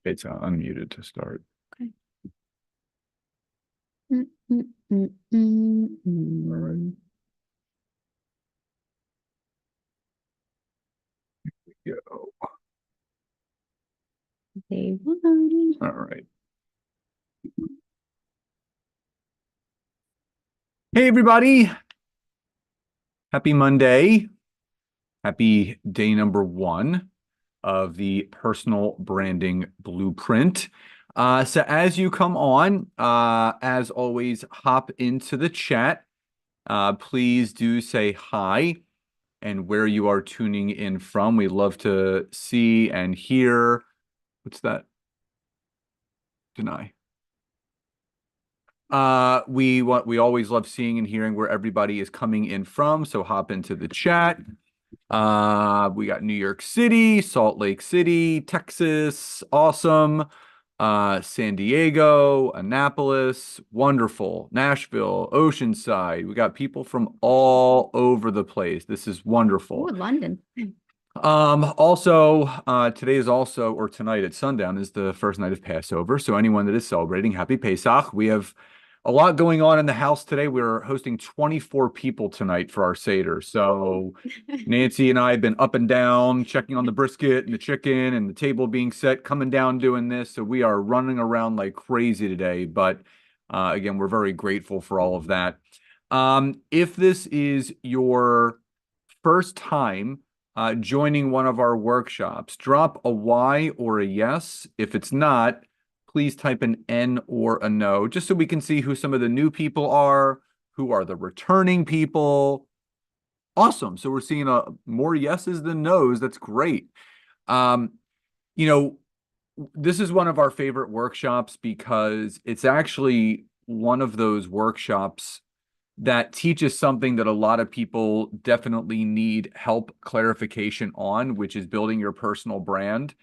It's unmuted to start. Okay. Mm, mm, mm, mm, mm. All right. Here we go. Day one. All right. Hey, everybody. Happy Monday. Happy day number 1 of the personal branding blueprint. So as you come on, as always, hop into the chat. Please do say hi and where you are tuning in from. We love to see and hear. What's that? Deny. We always love seeing and hearing where everybody is coming in from. So hop into the chat. We got New York City, Salt Lake City, Texas, awesome. San Diego, Annapolis, wonderful. Nashville, Oceanside. We got people from all over the place. This is wonderful. Ooh, London. Also, today is also, or tonight at sundown is the first night of Passover. So anyone that is celebrating, happy Pesach. We have a lot going on in the house today. We're hosting 24 people tonight for our Seder. So Nancy and I have been up and down, checking on the brisket and the chicken and the table being set, coming down doing this. So we are running around like crazy today. But again, we're very grateful for all of that. If this is your first time joining one of our workshops, drop a Y or a yes. If it's not, please type an N or a no, just so we can see who some of the new people are, who are the returning people. Awesome. So we're seeing more yeses than nos. That's great. You know, this is one of our favorite workshops because it's actually one of those workshops that teaches something that a lot of people definitely need help clarification on, which is building your personal brand.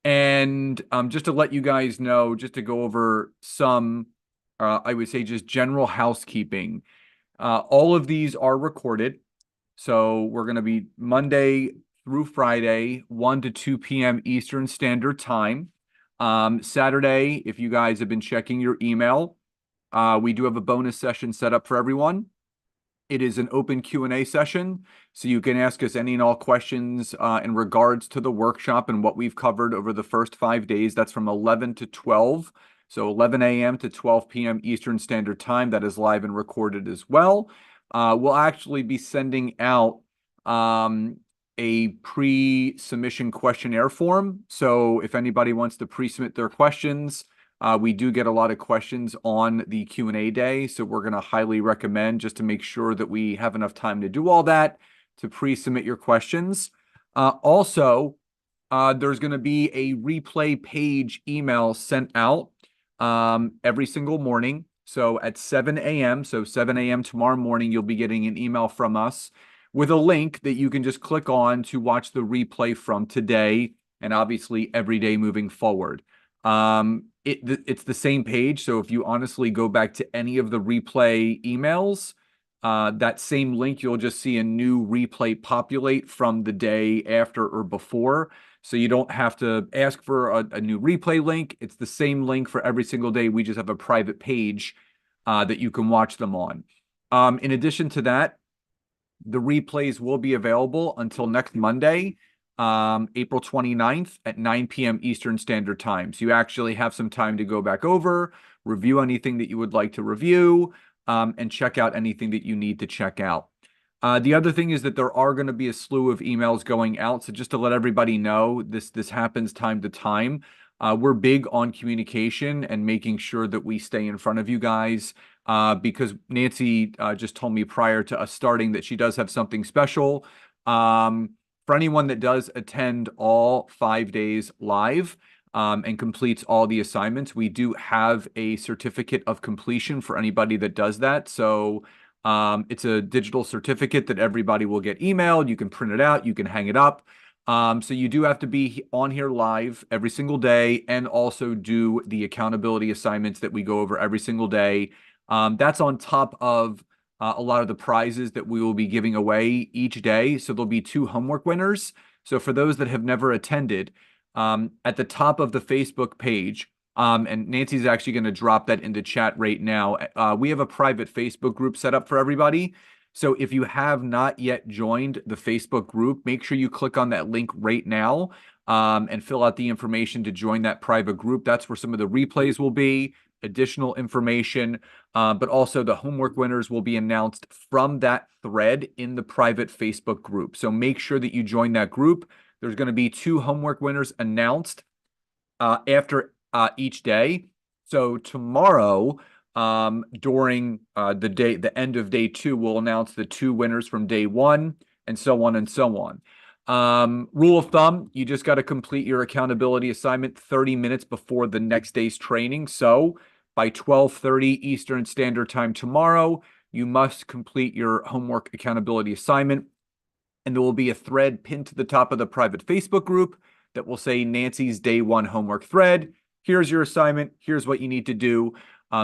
And just to let you guys know, just to go over some, I would say just general housekeeping. All of these are recorded. So we're going to be Monday through Friday, 1 to 2 p.m. Eastern Standard Time. Saturday, if you guys have been checking your email, we do have a bonus session set up for everyone. It is an open Q&A session, so you can ask us any and all questions in regards to the workshop and what we've covered over the first 5 days. That's from 11 to 12, so 11 a.m. to 12 p.m. Eastern Standard Time. That is live and recorded as well. We'll actually be sending out a pre-submission questionnaire form. So if anybody wants to pre-submit their questions, we do get a lot of questions on the Q&A day, so we're going to highly recommend, just to make sure that we have enough time to do all that, to pre-submit your questions. Also, there's going to be a replay page email sent out every single morning. So at 7 a.m., so 7 a.m. tomorrow morning, you'll be getting an email from us with a link that you can just click on to watch the replay from today and obviously every day moving forward. It's the same page. So if you honestly go back to any of the replay emails, that same link, you'll just see a new replay populate from the day after or before. So you don't have to ask for a new replay link. It's the same link for every single day. We just have a private page that you can watch them on. In addition to that, the replays will be available until next Monday, April 29th at 9 p.m. Eastern Standard Time. So you actually have some time to go back over, review anything that you would like to review, and check out anything that you need to check out. The other thing is that there are going to be a slew of emails going out. So just to let everybody know, this happens time to time. We're big on communication and making sure that we stay in front of you guys, because Nancy just told me prior to us starting that she does have something special. For anyone that does attend all 5 days live and completes all the assignments, we do have a certificate of completion for anybody that does that. So it's a digital certificate that everybody will get emailed. You can print it out, you can hang it up. So you do have to be on here live every single day and also do the accountability assignments that we go over every single day. That's on top of a lot of the prizes that we will be giving away each day. So there'll be 2 homework winners. So for those that have never attended, at the top of the Facebook page, and Nancy's actually going to drop that into chat right now. We have a private Facebook group set up for everybody. So if you have not yet joined the Facebook group, make sure you click on that link right now, and fill out the information to join that private group. That's where some of the replays will be, additional information, but also the homework winners will be announced from that thread in the private Facebook group. So make sure that you join that group. There's going to be 2 homework winners announced after each day. So tomorrow, during the end of day 2, we'll announce the 2 winners from day 1, and so on and so on. Rule of thumb, you just got to complete your accountability assignment 30 minutes before the next day's training. So by 12:30 Eastern Standard Time tomorrow, you must complete your homework accountability assignment. And there will be a thread pinned to the top of the private Facebook group that will say Nancy's Day 1 homework thread. Here's your assignment. Here's what you need to do.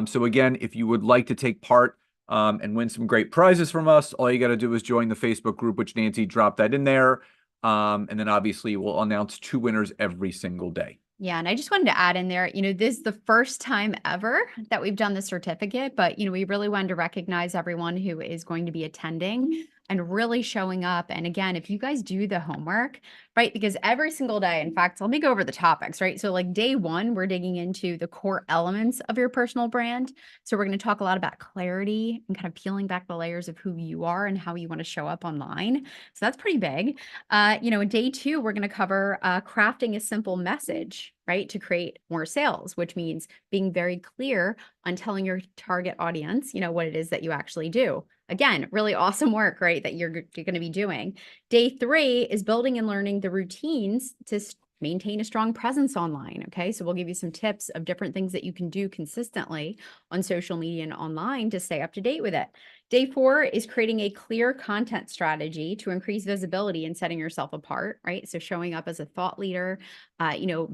So again, if you would like to take part and win some great prizes from us, all you got to do is join the Facebook group, which Nancy dropped that in there. And then obviously we'll announce 2 winners every single day. Yeah, and I just wanted to add in there, this is the first time ever that we've done the certificate, but, we really wanted to recognize everyone who is going to be attending and really showing up. And again, if you guys do the homework, right, because every single day, in fact, let me go over the topics, right? So like day 1, we're digging into the core elements of your personal brand. So we're going to talk a lot about clarity and kind of peeling back the layers of who you are and how you want to show up online. So that's pretty big. In day 2, we're going to cover crafting a simple message, right, to create more sales, which means being very clear on telling your target audience, what it is that you actually do. Again, really awesome work, right, that you're going to be doing. Day 3 is building and learning the routines to maintain a strong presence online. Okay, so we'll give you some tips of different things that you can do consistently on social media and online to stay up to date with it. Day 4 is creating a clear content strategy to increase visibility and setting yourself apart, right? So showing up as a thought leader,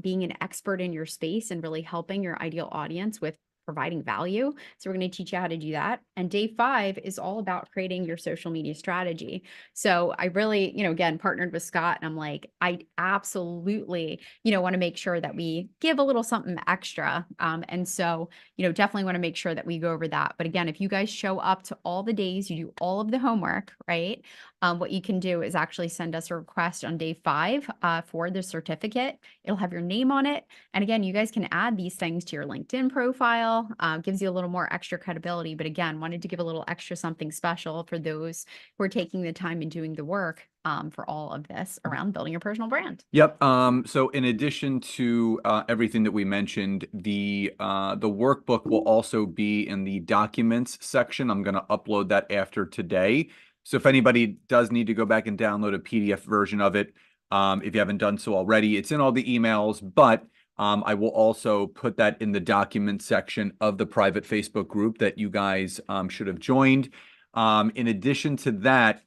being an expert in your space and really helping your ideal audience with providing value. So we're going to teach you how to do that. And day 5 is all about creating your social media strategy. So I really, again, partnered with Scott, and I'm like, I absolutely, want to make sure that we give a little something extra. And so, definitely want to make sure that we go over that. But again, if you guys show up to all the days, you do all of the homework, right? What you can do is actually send us a request on day 5 for the certificate. It'll have your name on it. And again, you guys can add these things to your LinkedIn profile. Gives you a little more extra credibility. But again, wanted to give a little extra something special for those who are taking the time and doing the work for all of this around building your personal brand. Yep. So in addition to everything that we mentioned, the workbook will also be in the documents section. I'm going to upload that after today. So if anybody does need to go back and download a PDF version of it, if you haven't done so already, it's in all the emails, but I will also put that in the document section of the private Facebook group that you guys should have joined. In addition to that,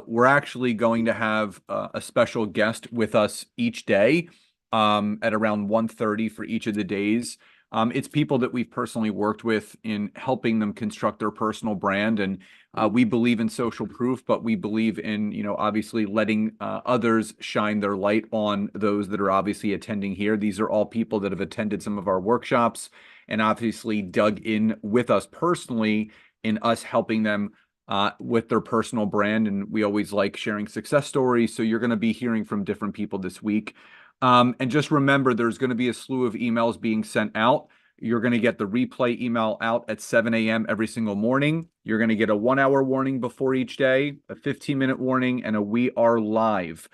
we're actually going to have a special guest with us each day at around 1:30 for each of the days. It's people that we've personally worked with in helping them construct their personal brand. And we believe in social proof, but we believe in, obviously letting others shine their light on those that are obviously attending here. These are all people that have attended some of our workshops and obviously dug in with us personally in us helping them with their personal brand. And we always like sharing success stories. So you're going to be hearing from different people this week. And just remember, there's going to be a slew of emails being sent out. You're going to get the replay email out at 7 a.m. every single morning. You're going to get a 1-hour warning before each day, a 15-minute warning, and a "We Are Live."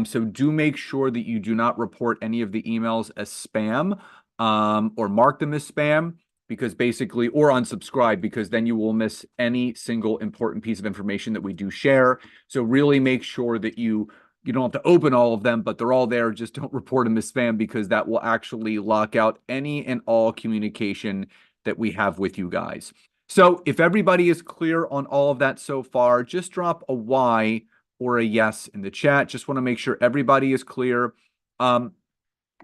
So do make sure that you do not report any of the emails as spam or mark them as spam, because basically, or unsubscribe, because then you will miss any single important piece of information that we do share. So really make sure that you don't have to open all of them, but they're all there. Just don't report them as spam, because that will actually lock out any and all communication that we have with you guys. So if everybody is clear on all of that so far, just drop a Y or a yes in the chat. Just want to make sure everybody is clear. I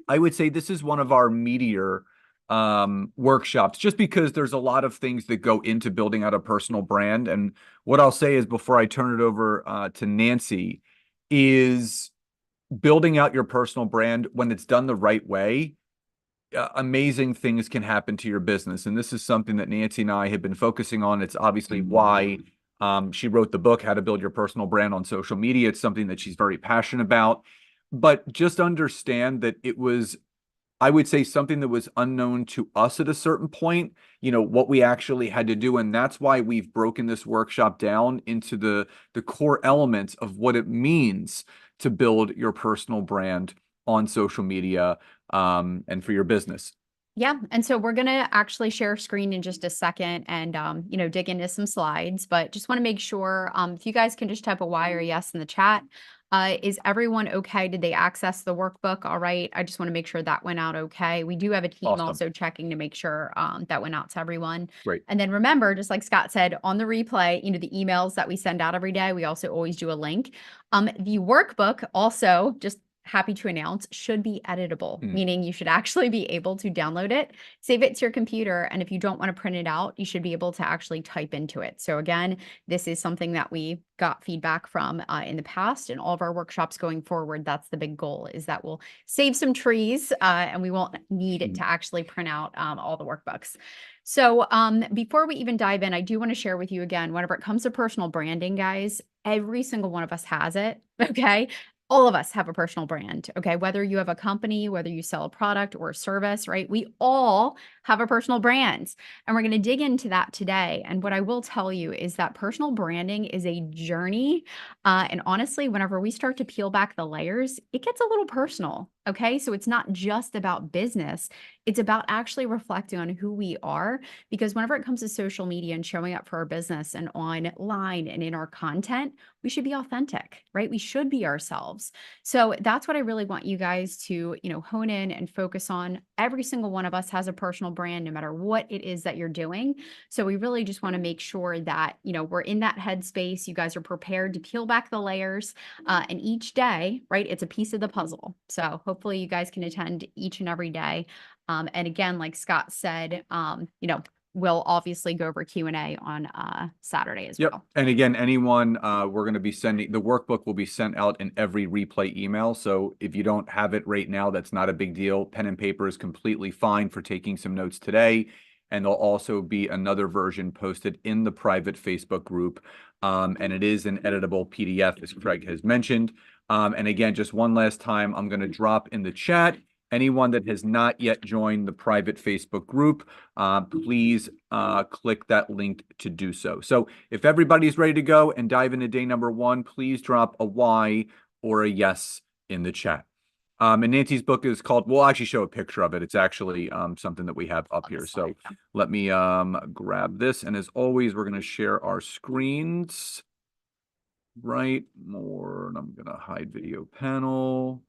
would say this is one of our meatier workshops, just because there's a lot of things that go into building out a personal brand. And what I'll say is, before I turn it over to Nancy, is building out your personal brand, when it's done the right way, amazing things can happen to your business. And this is something that Nancy and I have been focusing on. It's obviously why she wrote the book, How to Build Your Personal Brand on Social Media. It's something that she's very passionate about. But just understand that it was, I would say, something that was unknown to us at a certain point, what we actually had to do. And that's why we've broken this workshop down into the core elements of what it means to build your personal brand on social media, and for your business. Yeah. And so we're going to actually share a screen in just a second and, dig into some slides, but just want to make sure, if you guys can just type a Y or yes in the chat. Is everyone okay? Did they access the workbook? All right. I just want to make sure that went out okay. We do have a team Awesome. also checking to make sure that went out to everyone. Great. And then remember, just like Scott said, on the replay, the emails that we send out every day, we also always do a link. The workbook also, just happy to announce, should be editable, meaning you should actually be able to download it, save it to your computer. And if you don't want to print it out, you should be able to actually type into it. So again, this is something that we got feedback from in the past, and all of our workshops going forward. That's the big goal, is that we'll save some trees and we won't need it to actually print out all the workbooks. So before we even dive in, I do want to share with you again, whenever it comes to personal branding, guys, every single one of us has it. Okay. All of us have a personal brand, okay? Whether you have a company, whether you sell a product or a service, right? We all have a personal brand. And we're going to dig into that today. And what I will tell you is that personal branding is a journey. And honestly, whenever we start to peel back the layers, it gets a little personal, okay? So it's not just about business. It's about actually reflecting on who we are. Because whenever it comes to social media and showing up for our business and online and in our content, we should be authentic, right? We should be ourselves. So that's what I really want you guys to, hone in and focus on. Every single one of us has a personal brand, no matter what it is that you're doing. So we really just want to make sure that, we're in that headspace. You guys are prepared to peel back the layers. And each day, right, it's a piece of the puzzle. So hopefully you guys can attend each and every day. And again, like Scott said, we'll obviously go over Q&A on Saturday as well. And again, anyone, we're going to be sending, the workbook will be sent out in every replay email. So if you don't have it right now, that's not a big deal. Pen and paper is completely fine for taking some notes today. And there'll also be another version posted in the private Facebook group. And it is an editable PDF, as Craig has mentioned. And again, just one last time, I'm going to drop in the chat. Anyone that has not yet joined the private Facebook group, please click that link to do so. So if everybody's ready to go and dive into day number one, please drop a Y or a yes in the chat. And Nancy's book is called, we'll actually show a picture of it. It's actually something that we have up here. So let me grab this. And as always, we're going to share our screens. Right, more, and I'm going to hide video panel.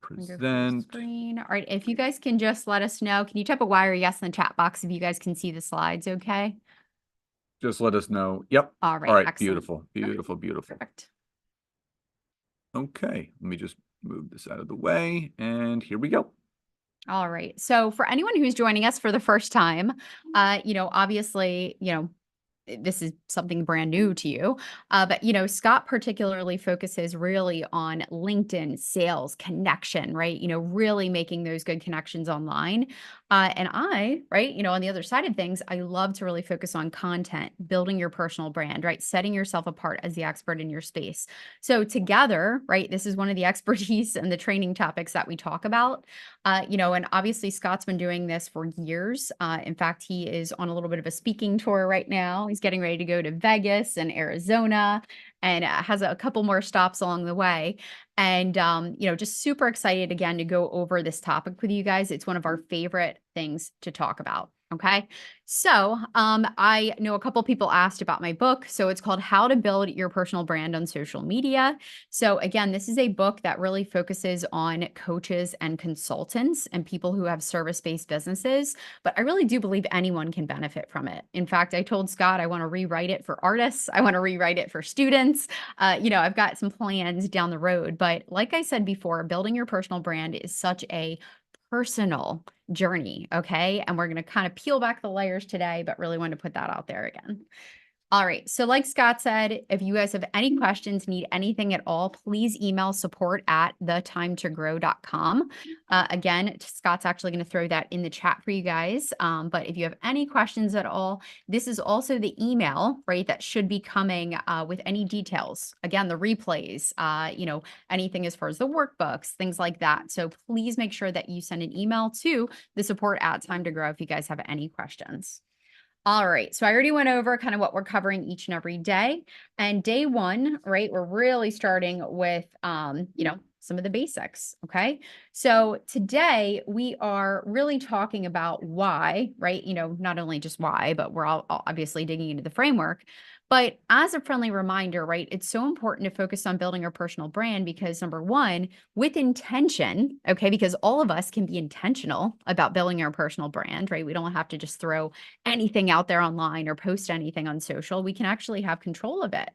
Present screen. All right, if you guys can just let us know, can you type a Y or yes in the chat box if you guys can see the slides? Okay, just let us know. Yep. All right, excellent. Beautiful, beautiful, beautiful. Perfect. Okay, let me just move this out of the way, and here we go. All right, so for anyone who's joining us for the first time, obviously, this is something brand new to you. But, Scott particularly focuses really on LinkedIn sales connection, right? Really making those good connections online. And I, right, on the other side of things, I love to really focus on content, building your personal brand, right? Setting yourself apart as the expert in your space. So together, right, this is one of the expertise and the training topics that we talk about. And obviously Scott's been doing this for years. In fact, he is on a little bit of a speaking tour right now. He's getting ready to go to Vegas and Arizona, and has a couple more stops along the way. And, just super excited again to go over this topic with you guys. It's one of our favorite things to talk about. Okay. So, I know a couple people asked about my book. So it's called How to Build Your Personal Brand on Social Media. So again, this is a book that really focuses on coaches and consultants and people who have service-based businesses, but I really do believe anyone can benefit from it. In fact, I told Scott, I want to rewrite it for artists. I want to rewrite it for students. I've got some plans down the road, but like I said before, building your personal brand is such a personal journey. Okay. And we're going to kind of peel back the layers today, but really want to put that out there again. All right. So like Scott said, if you guys have any questions, need anything at all, please email support@thetimeToGrow.com. Again, Scott's actually going to throw that in the chat for you guys. But if you have any questions at all, this is also the email, right, that should be coming with any details. Again, the replays, anything as far as the workbooks, things like that. So please make sure that you send an email to the support@Time2Grow if you guys have any questions. All right. So I already went over kind of what we're covering each and every day. And day one, right, we're really starting with, some of the basics. Okay. So today we are really talking about why, right? Not only just why, but we're all obviously digging into the framework. But as a friendly reminder, right, it's so important to focus on building our personal brand because number one, with intention, okay, because all of us can be intentional about building our personal brand, right? We don't have to just throw anything out there online or post anything on social. We can actually have control of it.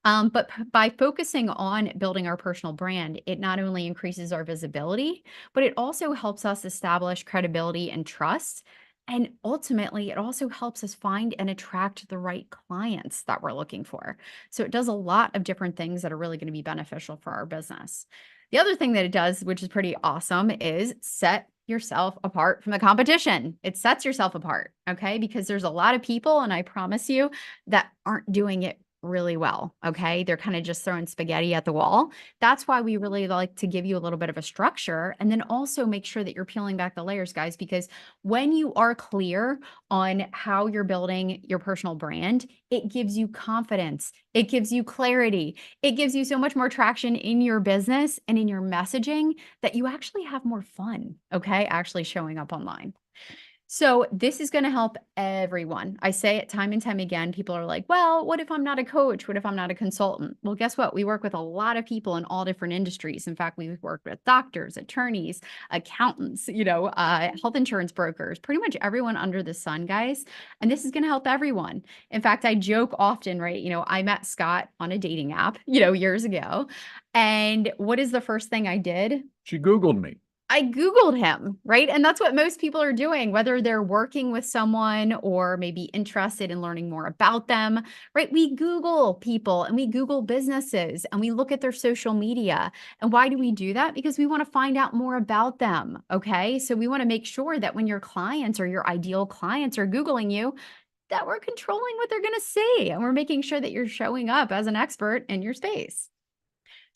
But by focusing on building our personal brand, it not only increases our visibility, but it also helps us establish credibility and trust. And ultimately, it also helps us find and attract the right clients that we're looking for. So it does a lot of different things that are really going to be beneficial for our business. The other thing that it does, which is pretty awesome, is set yourself apart from the competition. It sets yourself apart, okay? Because there's a lot of people, and I promise you, that aren't doing it really well, okay? They're kind of just throwing spaghetti at the wall. That's why we really like to give you a little bit of a structure and then also make sure that you're peeling back the layers, guys, because when you are clear on how you're building your personal brand, it gives you confidence, it gives you clarity, it gives you so much more traction in your business and in your messaging that you actually have more fun, okay? Actually showing up online. So this is going to help everyone. I say it time and time again. People are like, well, what if I'm not a coach? What if I'm not a consultant? Well, guess what? We work with a lot of people in all different industries. In fact, we've worked with doctors, attorneys, accountants, health insurance brokers, pretty much everyone under the sun, guys. And this is going to help everyone. In fact, I joke often, right? I met Scott on a dating app, years ago. And what is the first thing I did? She Googled me. I Googled him, right? And that's what most people are doing, whether they're working with someone or maybe interested in learning more about them, right? We Google people and we Google businesses and we look at their social media. And why do we do that? Because we want to find out more about them. Okay. So we want to make sure that when your clients or your ideal clients are Googling you, that we're controlling what they're going to see and we're making sure that you're showing up as an expert in your space.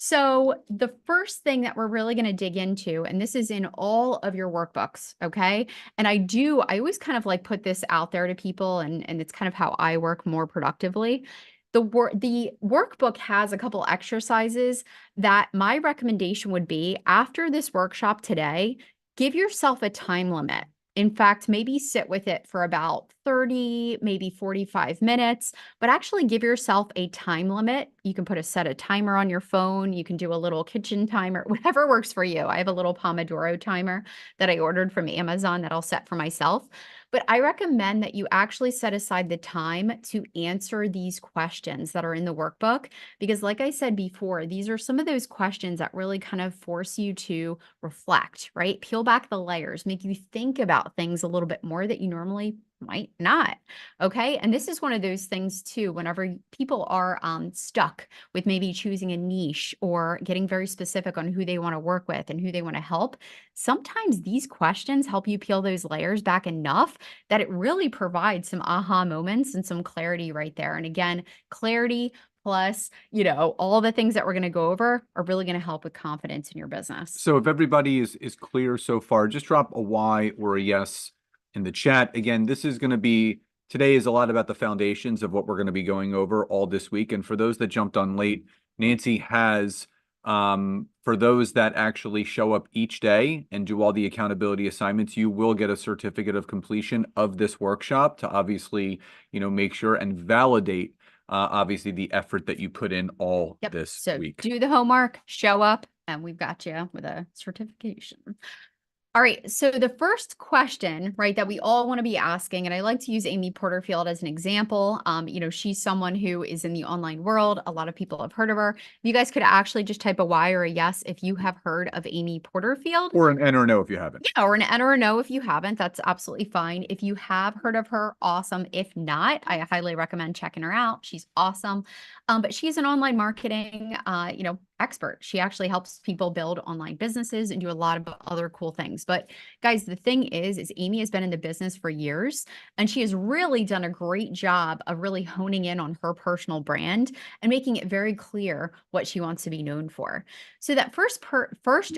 So the first thing that we're really going to dig into, and this is in all of your workbooks, okay? And I always kind of like put this out there to people, and it's kind of how I work more productively. The workbook has a couple exercises that my recommendation would be after this workshop today, give yourself a time limit. In fact, maybe sit with it for about 30, maybe 45 minutes, but actually give yourself a time limit. You can set a timer on your phone. You can do a little kitchen timer, whatever works for you. I have a little Pomodoro timer that I ordered from Amazon that I'll set for myself. But I recommend that you actually set aside the time to answer these questions that are in the workbook, because like I said before, these are some of those questions that really kind of force you to reflect, right? Peel back the layers, make you think about things a little bit more that you normally might not. Okay. And this is one of those things too, whenever people are stuck with maybe choosing a niche or getting very specific on who they want to work with and who they want to help. Sometimes these questions help you peel those layers back enough that it really provides some aha moments and some clarity right there. And again, clarity plus, all the things that we're going to go over are really going to help with confidence in your business. So if everybody is clear so far, just drop a Y or a yes in the chat. Again, today is a lot about the foundations of what we're going to be going over all this week. And for those that jumped on late, Nancy has, for those that actually show up each day and do all the accountability assignments, you will get a certificate of completion of this workshop to obviously, make sure and validate obviously the effort that you put in all this week. Do the homework, show up, and we've got you with a certification. All right. So the first question, right, that we all want to be asking, and I like to use Amy Porterfield as an example. She's someone who is in the online world. A lot of people have heard of her. You guys could actually just type a Y or a yes if you have heard of Amy Porterfield. Or an N or no if you haven't. Yeah, or an N or a no if you haven't. That's absolutely fine. If you have heard of her, awesome. If not, I highly recommend checking her out. She's awesome. But she's an online marketing, expert. She actually helps people build online businesses and do a lot of other cool things. But guys, the thing is Amy has been in the business for years, and she has really done a great job of really honing in on her personal brand and making it very clear what she wants to be known for. So that first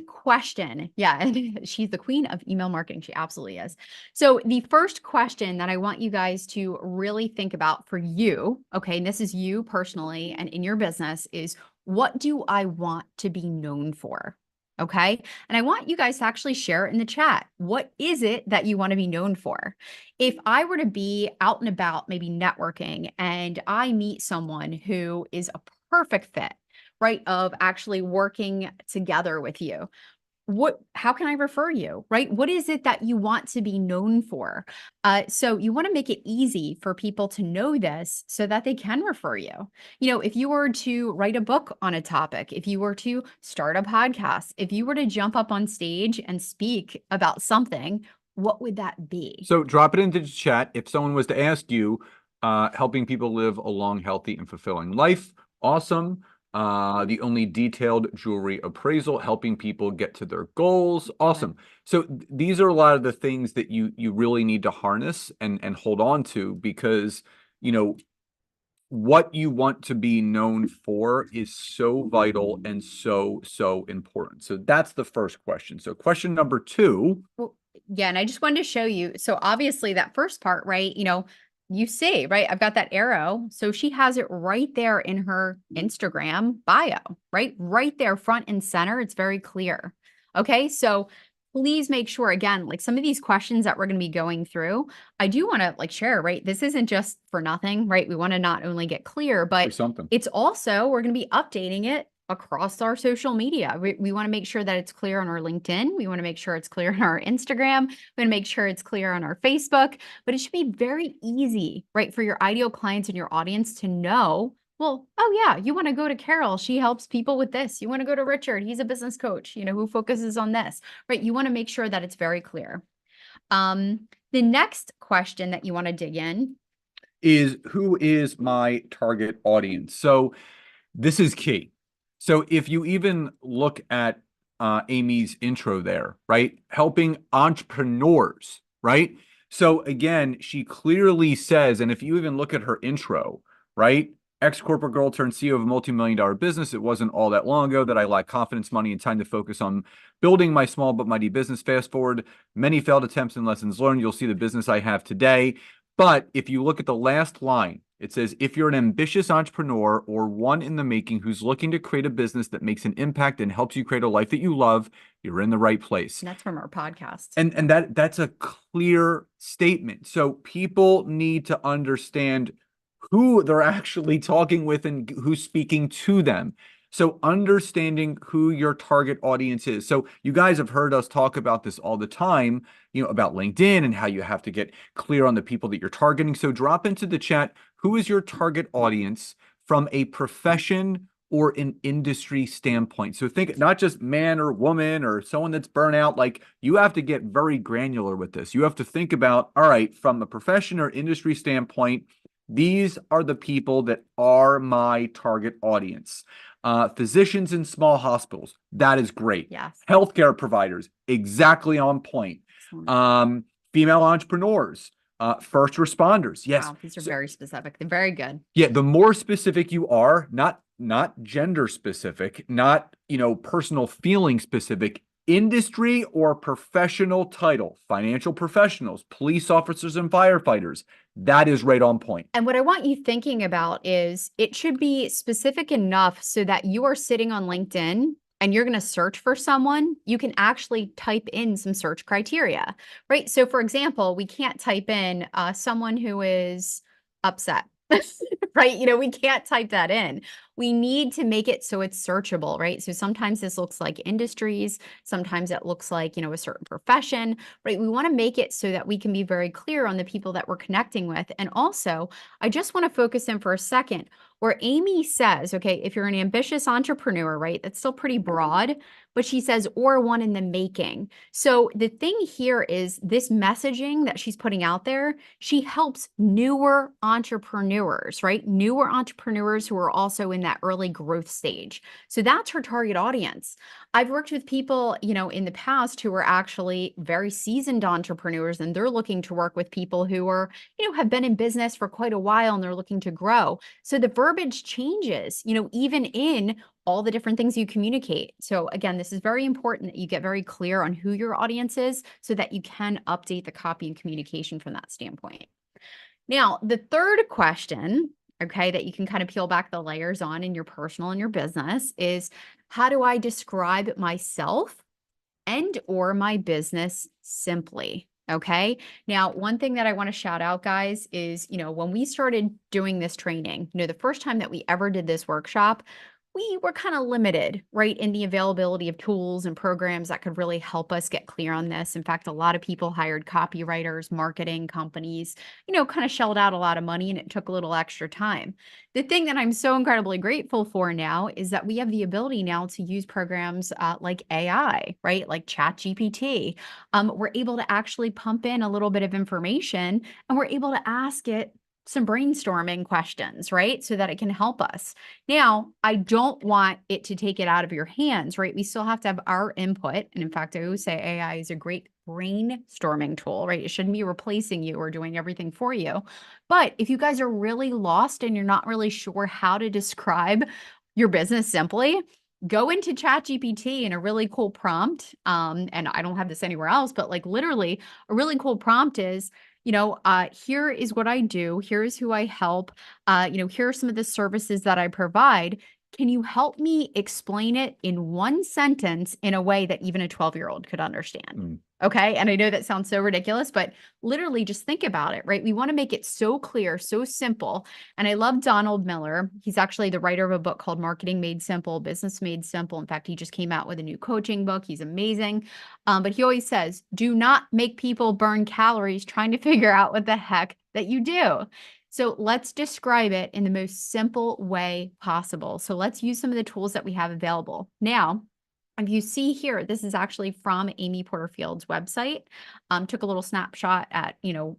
question, yeah, and she's the queen of email marketing. She absolutely is. So the first question that I want you guys to really think about for you, okay, and this is you personally and in your business, is what do I want to be known for? Okay. And I want you guys to actually share it in the chat. What is it that you want to be known for? If I were to be out and about, maybe networking, and I meet someone who is a perfect fit, right, of actually working together with you, how can I refer you, right? What is it that you want to be known for? So you want to make it easy for people to know this so that they can refer you. If you were to write a book on a topic, if you were to start a podcast, if you were to jump up on stage and speak about something, what would that be? So drop it into the chat. If someone was to ask you, helping people live a long, healthy, and fulfilling life, awesome. The only detailed jewelry appraisal, helping people get to their goals, awesome. So these are a lot of the things that you really need to harness and hold on to, because what you want to be known for is so vital and so important. So that's the first question. So question number 2. Well, yeah, and I just wanted to show you. So obviously that first part, right? You see, right? I've got that arrow. So she has it right there in her Instagram bio, right? Right there, front and center. It's very clear. Okay. So please make sure, again, like some of these questions that we're going to be going through, I do want to share, right? This isn't just for nothing, right? We want to not only get clear, but Something. it's also, we're going to be updating it across our social media. We want to make sure that it's clear on our LinkedIn. We want to make sure it's clear on our Instagram. We want to make sure it's clear on our Facebook, but it should be very easy, right? For your ideal clients and your audience to know, well, oh yeah, you want to go to Carol. She helps people with this. You want to go to Richard. He's a business coach, who focuses on this, right? You want to make sure that it's very clear. The next question that you want to dig in is, who is my target audience? So this is key. So if you even look at Amy's intro there, right? Helping entrepreneurs, right? So again, she clearly says, and if you even look at her intro, right? Ex-corporate girl turned CEO of a multi-million-dollar business. It wasn't all that long ago that I lacked confidence, money, and time to focus on building my small but mighty business. Fast forward, many failed attempts and lessons learned. You'll see the business I have today. But if you look at the last line, it says, if you're an ambitious entrepreneur or one in the making who's looking to create a business that makes an impact and helps you create a life that you love, you're in the right place. And that's from our podcast. And that's a clear statement. So people need to understand who they're actually talking with and who's speaking to them. So understanding who your target audience is. So you guys have heard us talk about this all the time, about LinkedIn and how you have to get clear on the people that you're targeting. So drop into the chat, who is your target audience from a profession or an industry standpoint? So think not just man or woman or someone that's burnt out. Like, you have to get very granular with this. You have to think about, all right, from a profession or industry standpoint, these are the people that are my target audience. Physicians in small hospitals, that is great. Yes. Healthcare providers, exactly on point. Female entrepreneurs, first responders. Yes. Wow, these are very specific. They're very good. Yeah, the more specific you are, not gender specific, not personal feeling specific, industry or professional title, financial professionals, police officers and firefighters, that is right on point. And what I want you thinking about is it should be specific enough so that you are sitting on LinkedIn and you're going to search for someone, you can actually type in some search criteria, right? So for example, we can't type in someone who is upset, right? We can't type that in. we need to make it so it's searchable, right? So sometimes this looks like industries, sometimes it looks like, a certain profession, right? We want to make it so that we can be very clear on the people that we're connecting with. And also, I just want to focus in for a second where Amy says, okay, if you're an ambitious entrepreneur, right, that's still pretty broad, but she says, or one in the making. So the thing here is this messaging that she's putting out there, she helps newer entrepreneurs, right? Newer entrepreneurs who are also in that early growth stage. So that's her target audience. I've worked with people, in the past who are actually very seasoned entrepreneurs, and they're looking to work with people who are, have been in business for quite a while and they're looking to grow. So the verbiage changes, even in all the different things you communicate. So again, this is very important that you get very clear on who your audience is so that you can update the copy and communication from that standpoint. Now, the third question, okay, that you can kind of peel back the layers on in your personal and your business is, how do I describe myself and or my business simply? Okay. Now, one thing that I want to shout out, guys, is, when we started doing this training, the first time that we ever did this workshop, we were kind of limited, right, in the availability of tools and programs that could really help us get clear on this. In fact, a lot of people hired copywriters, marketing companies, kind of shelled out a lot of money, and it took a little extra time. The thing that I'm so incredibly grateful for now is that we have the ability now to use programs like AI, right, like ChatGPT. We're able to actually pump in a little bit of information, and we're able to ask it some brainstorming questions, right? So that it can help us. Now, I don't want it to take it out of your hands, right? We still have to have our input. And in fact, I always say AI is a great brainstorming tool, right? It shouldn't be replacing you or doing everything for you. But if you guys are really lost and you're not really sure how to describe your business simply, go into ChatGPT and a really cool prompt. And I don't have this anywhere else, but like literally a really cool prompt is, here is what I do. Here's who I help. Here are some of the services that I provide. Can you help me explain it in one sentence in a way that even a 12-year-old could understand? Mm. Okay. And I know that sounds so ridiculous, but literally just think about it, right? We want to make it so clear, so simple. And I love Donald Miller. He's actually the writer of a book called Marketing Made Simple, Business Made Simple. In fact, he just came out with a new coaching book. He's amazing. But he always says, do not make people burn calories trying to figure out what the heck that you do. So let's describe it in the most simple way possible. So let's use some of the tools that we have available. Now, if you see here, this is actually from Amy Porterfield's website. Took a little snapshot at,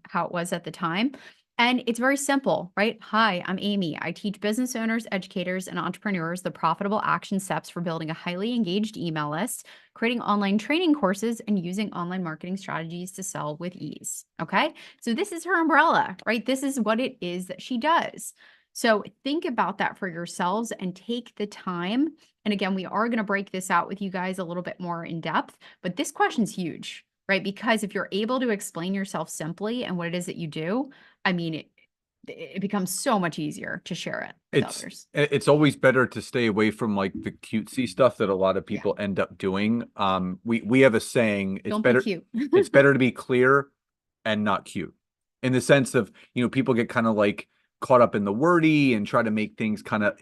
how it was at the time. And it's very simple, right? Hi, I'm Amy. I teach business owners, educators, and entrepreneurs the profitable action steps for building a highly engaged email list, creating online training courses, and using online marketing strategies to sell with ease. Okay. So this is her umbrella, right? This is what it is that she does. So think about that for yourselves and take the time. And again, we are going to break this out with you guys a little bit more in depth, but this question's huge, right? Because if you're able to explain yourself simply and what it is that you do, I mean, it becomes so much easier to share it with others. It's always better to stay away from like the cutesy stuff that a lot of people end up doing. We have a saying, Don't be cute. it's better to be clear and not cute, in the sense of, people get kind of like caught up in the wordy and try to make things kind of,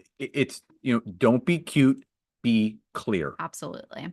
don't be cute, be clear. Absolutely.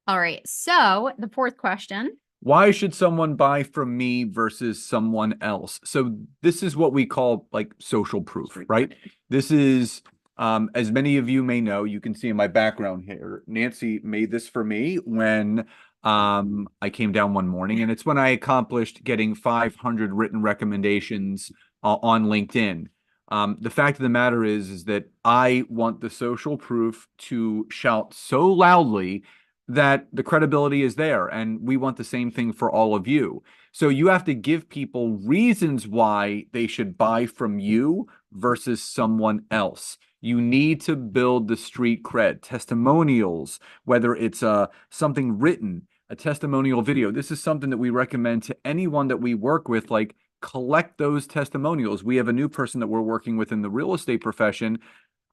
All right. So the fourth question. Why should someone buy from me versus someone else? So this is what we call like social proof, right? This is, as many of you may know, you can see in my background here, Nancy made this for me when I came down one morning, and it's when I accomplished getting 500 written recommendations on LinkedIn. The fact of the matter is that I want the social proof to shout so loudly that the credibility is there, and we want the same thing for all of you. So you have to give people reasons why they should buy from you versus someone else. You need to build the street cred, testimonials, whether it's something written, a testimonial video. This is something that we recommend to anyone that we work with, like collect those testimonials. We have a new person that we're working with in the real estate profession.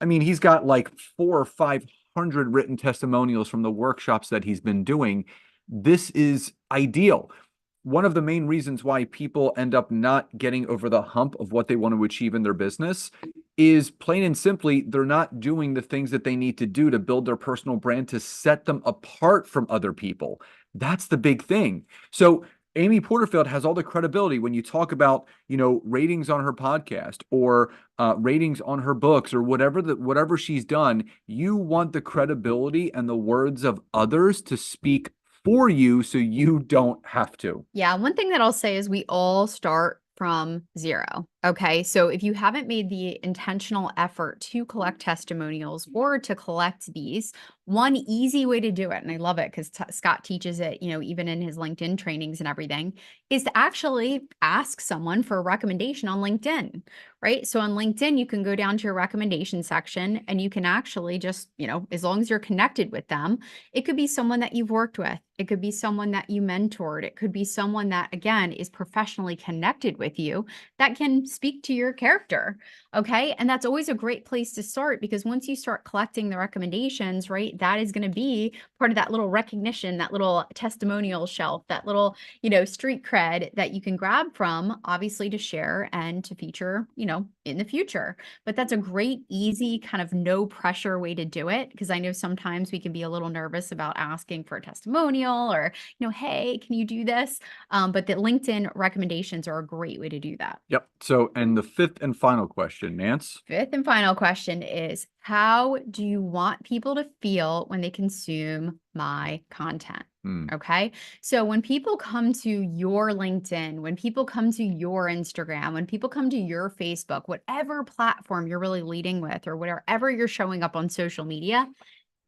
I mean, he's got like 400 or 500 written testimonials from the workshops that he's been doing. This is ideal. One of the main reasons why people end up not getting over the hump of what they want to achieve in their business is plain and simply, they're not doing the things that they need to do to build their personal brand to set them apart from other people. That's the big thing. So Amy Porterfield has all the credibility when you talk about, ratings on her podcast or ratings on her books or whatever she's done. You want the credibility and the words of others to speak for you so you don't have to. Yeah, one thing that I'll say is we all start from zero. Okay. So if you haven't made the intentional effort to collect testimonials or to collect these, one easy way to do it, and I love it because Scott teaches it, even in his LinkedIn trainings and everything, is to actually ask someone for a recommendation on LinkedIn, right? So on LinkedIn, you can go down to your recommendation section and you can actually just, as long as you're connected with them, it could be someone that you've worked with. It could be someone that you mentored. It could be someone that, again, is professionally connected with you that can speak to your character. Okay. And that's always a great place to start because once you start collecting the recommendations, right, that is going to be part of that little recognition, that little testimonial shelf, that little, street cred that you can grab from, obviously, to share and to feature, in the future. But that's a great, easy, kind of no pressure way to do it because I know sometimes we can be a little nervous about asking for a testimonial or, hey, can you do this? But the LinkedIn recommendations are a great way to do that. Yep. So, and the fifth and final question, Nance. Fifth and final question is, how do you want people to feel when they consume my content? Okay. So when people come to your LinkedIn, when people come to your Instagram, when people come to your Facebook, whatever platform you're really leading with or whatever you're showing up on social media,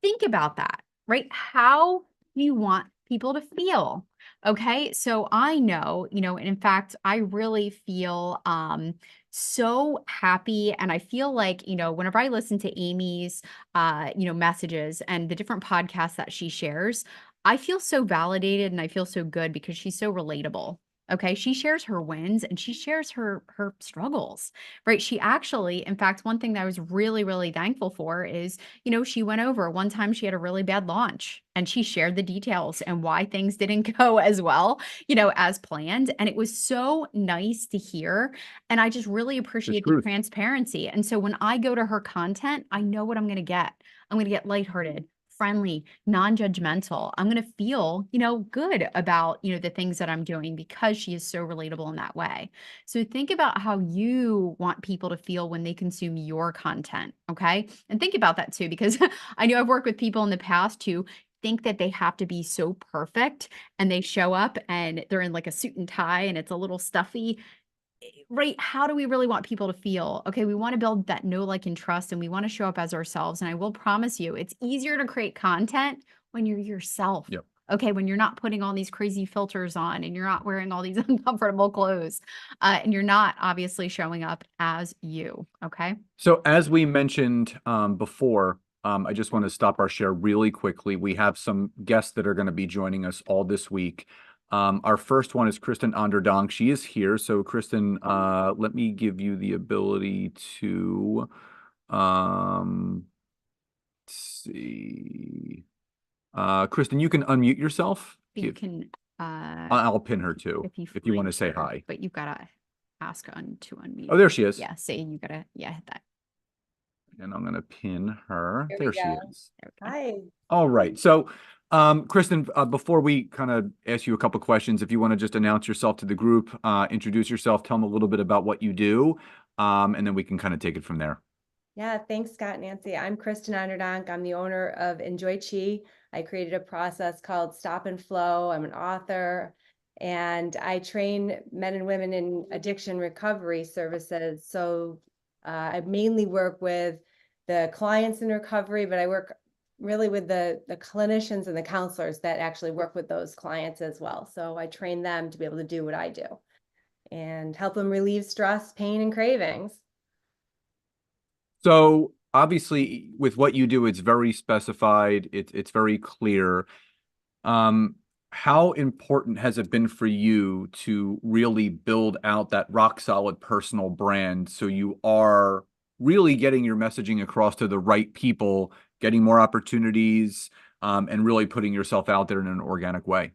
think about that, right? How do you want people to feel? Okay. So I know, and in fact, I really feel so happy. And I feel like, whenever I listen to Amy's messages and the different podcasts that she shares, I feel so validated and I feel so good because she's so relatable. Okay. She shares her wins and she shares her struggles, right? She actually, in fact, one thing that I was really, really thankful for is, she went over one time she had a really bad launch and she shared the details and why things didn't go as well, as planned. And it was so nice to hear. And I just really appreciate the truth. transparency. And so when I go to her content, I know what I'm going to get. I'm going to get lighthearted, friendly, non-judgmental. I'm going to feel, good about, the things that I'm doing because she is so relatable in that way. So think about how you want people to feel when they consume your content. Okay. And think about that too, because I know I've worked with people in the past who think that they have to be so perfect and they show up and they're in like a suit and tie and it's a little stuffy. Right? How do we really want people to feel? Okay, we want to build that know, like, and trust, and we want to show up as ourselves. And I will promise you, it's easier to create content when you're yourself. Yep. Okay, when you're not putting all these crazy filters on and you're not wearing all these uncomfortable clothes and you're not obviously showing up as you. Okay. So as we mentioned before, I just want to stop our share really quickly. We have some guests that are going to be joining us all this week. Our first one is Kristen Onderdonk. She is here. So Kristen, let me give you the ability to see. Kristen, you can unmute yourself. You can I'll pin her too if you want to say hi. But you've got to ask to unmute. Oh, there she is. Yeah, say you got to hit that. And I'm going to pin her. There she is. Hi. All right. So, Kristen, before we kind of ask you a couple questions, if you want to just announce yourself to the group, introduce yourself, tell them a little bit about what you do, and then we can kind of take it from there. Yeah, thanks, Scott and Nancy. I'm Kristen Onderdonk. I'm the owner of Enjoy Chi. I created a process called Stop and Flow. I'm an author, and I train men and women in addiction recovery services. So I mainly work with the clients in recovery, but I work really with the clinicians and the counselors that actually work with those clients as well. So I train them to be able to do what I do and help them relieve stress, pain, and cravings. So obviously with what you do, it's very specified. It's very clear. How important has it been for you to really build out that rock solid personal brand so you are really getting your messaging across to the right people, getting more opportunities, and really putting yourself out there in an organic way?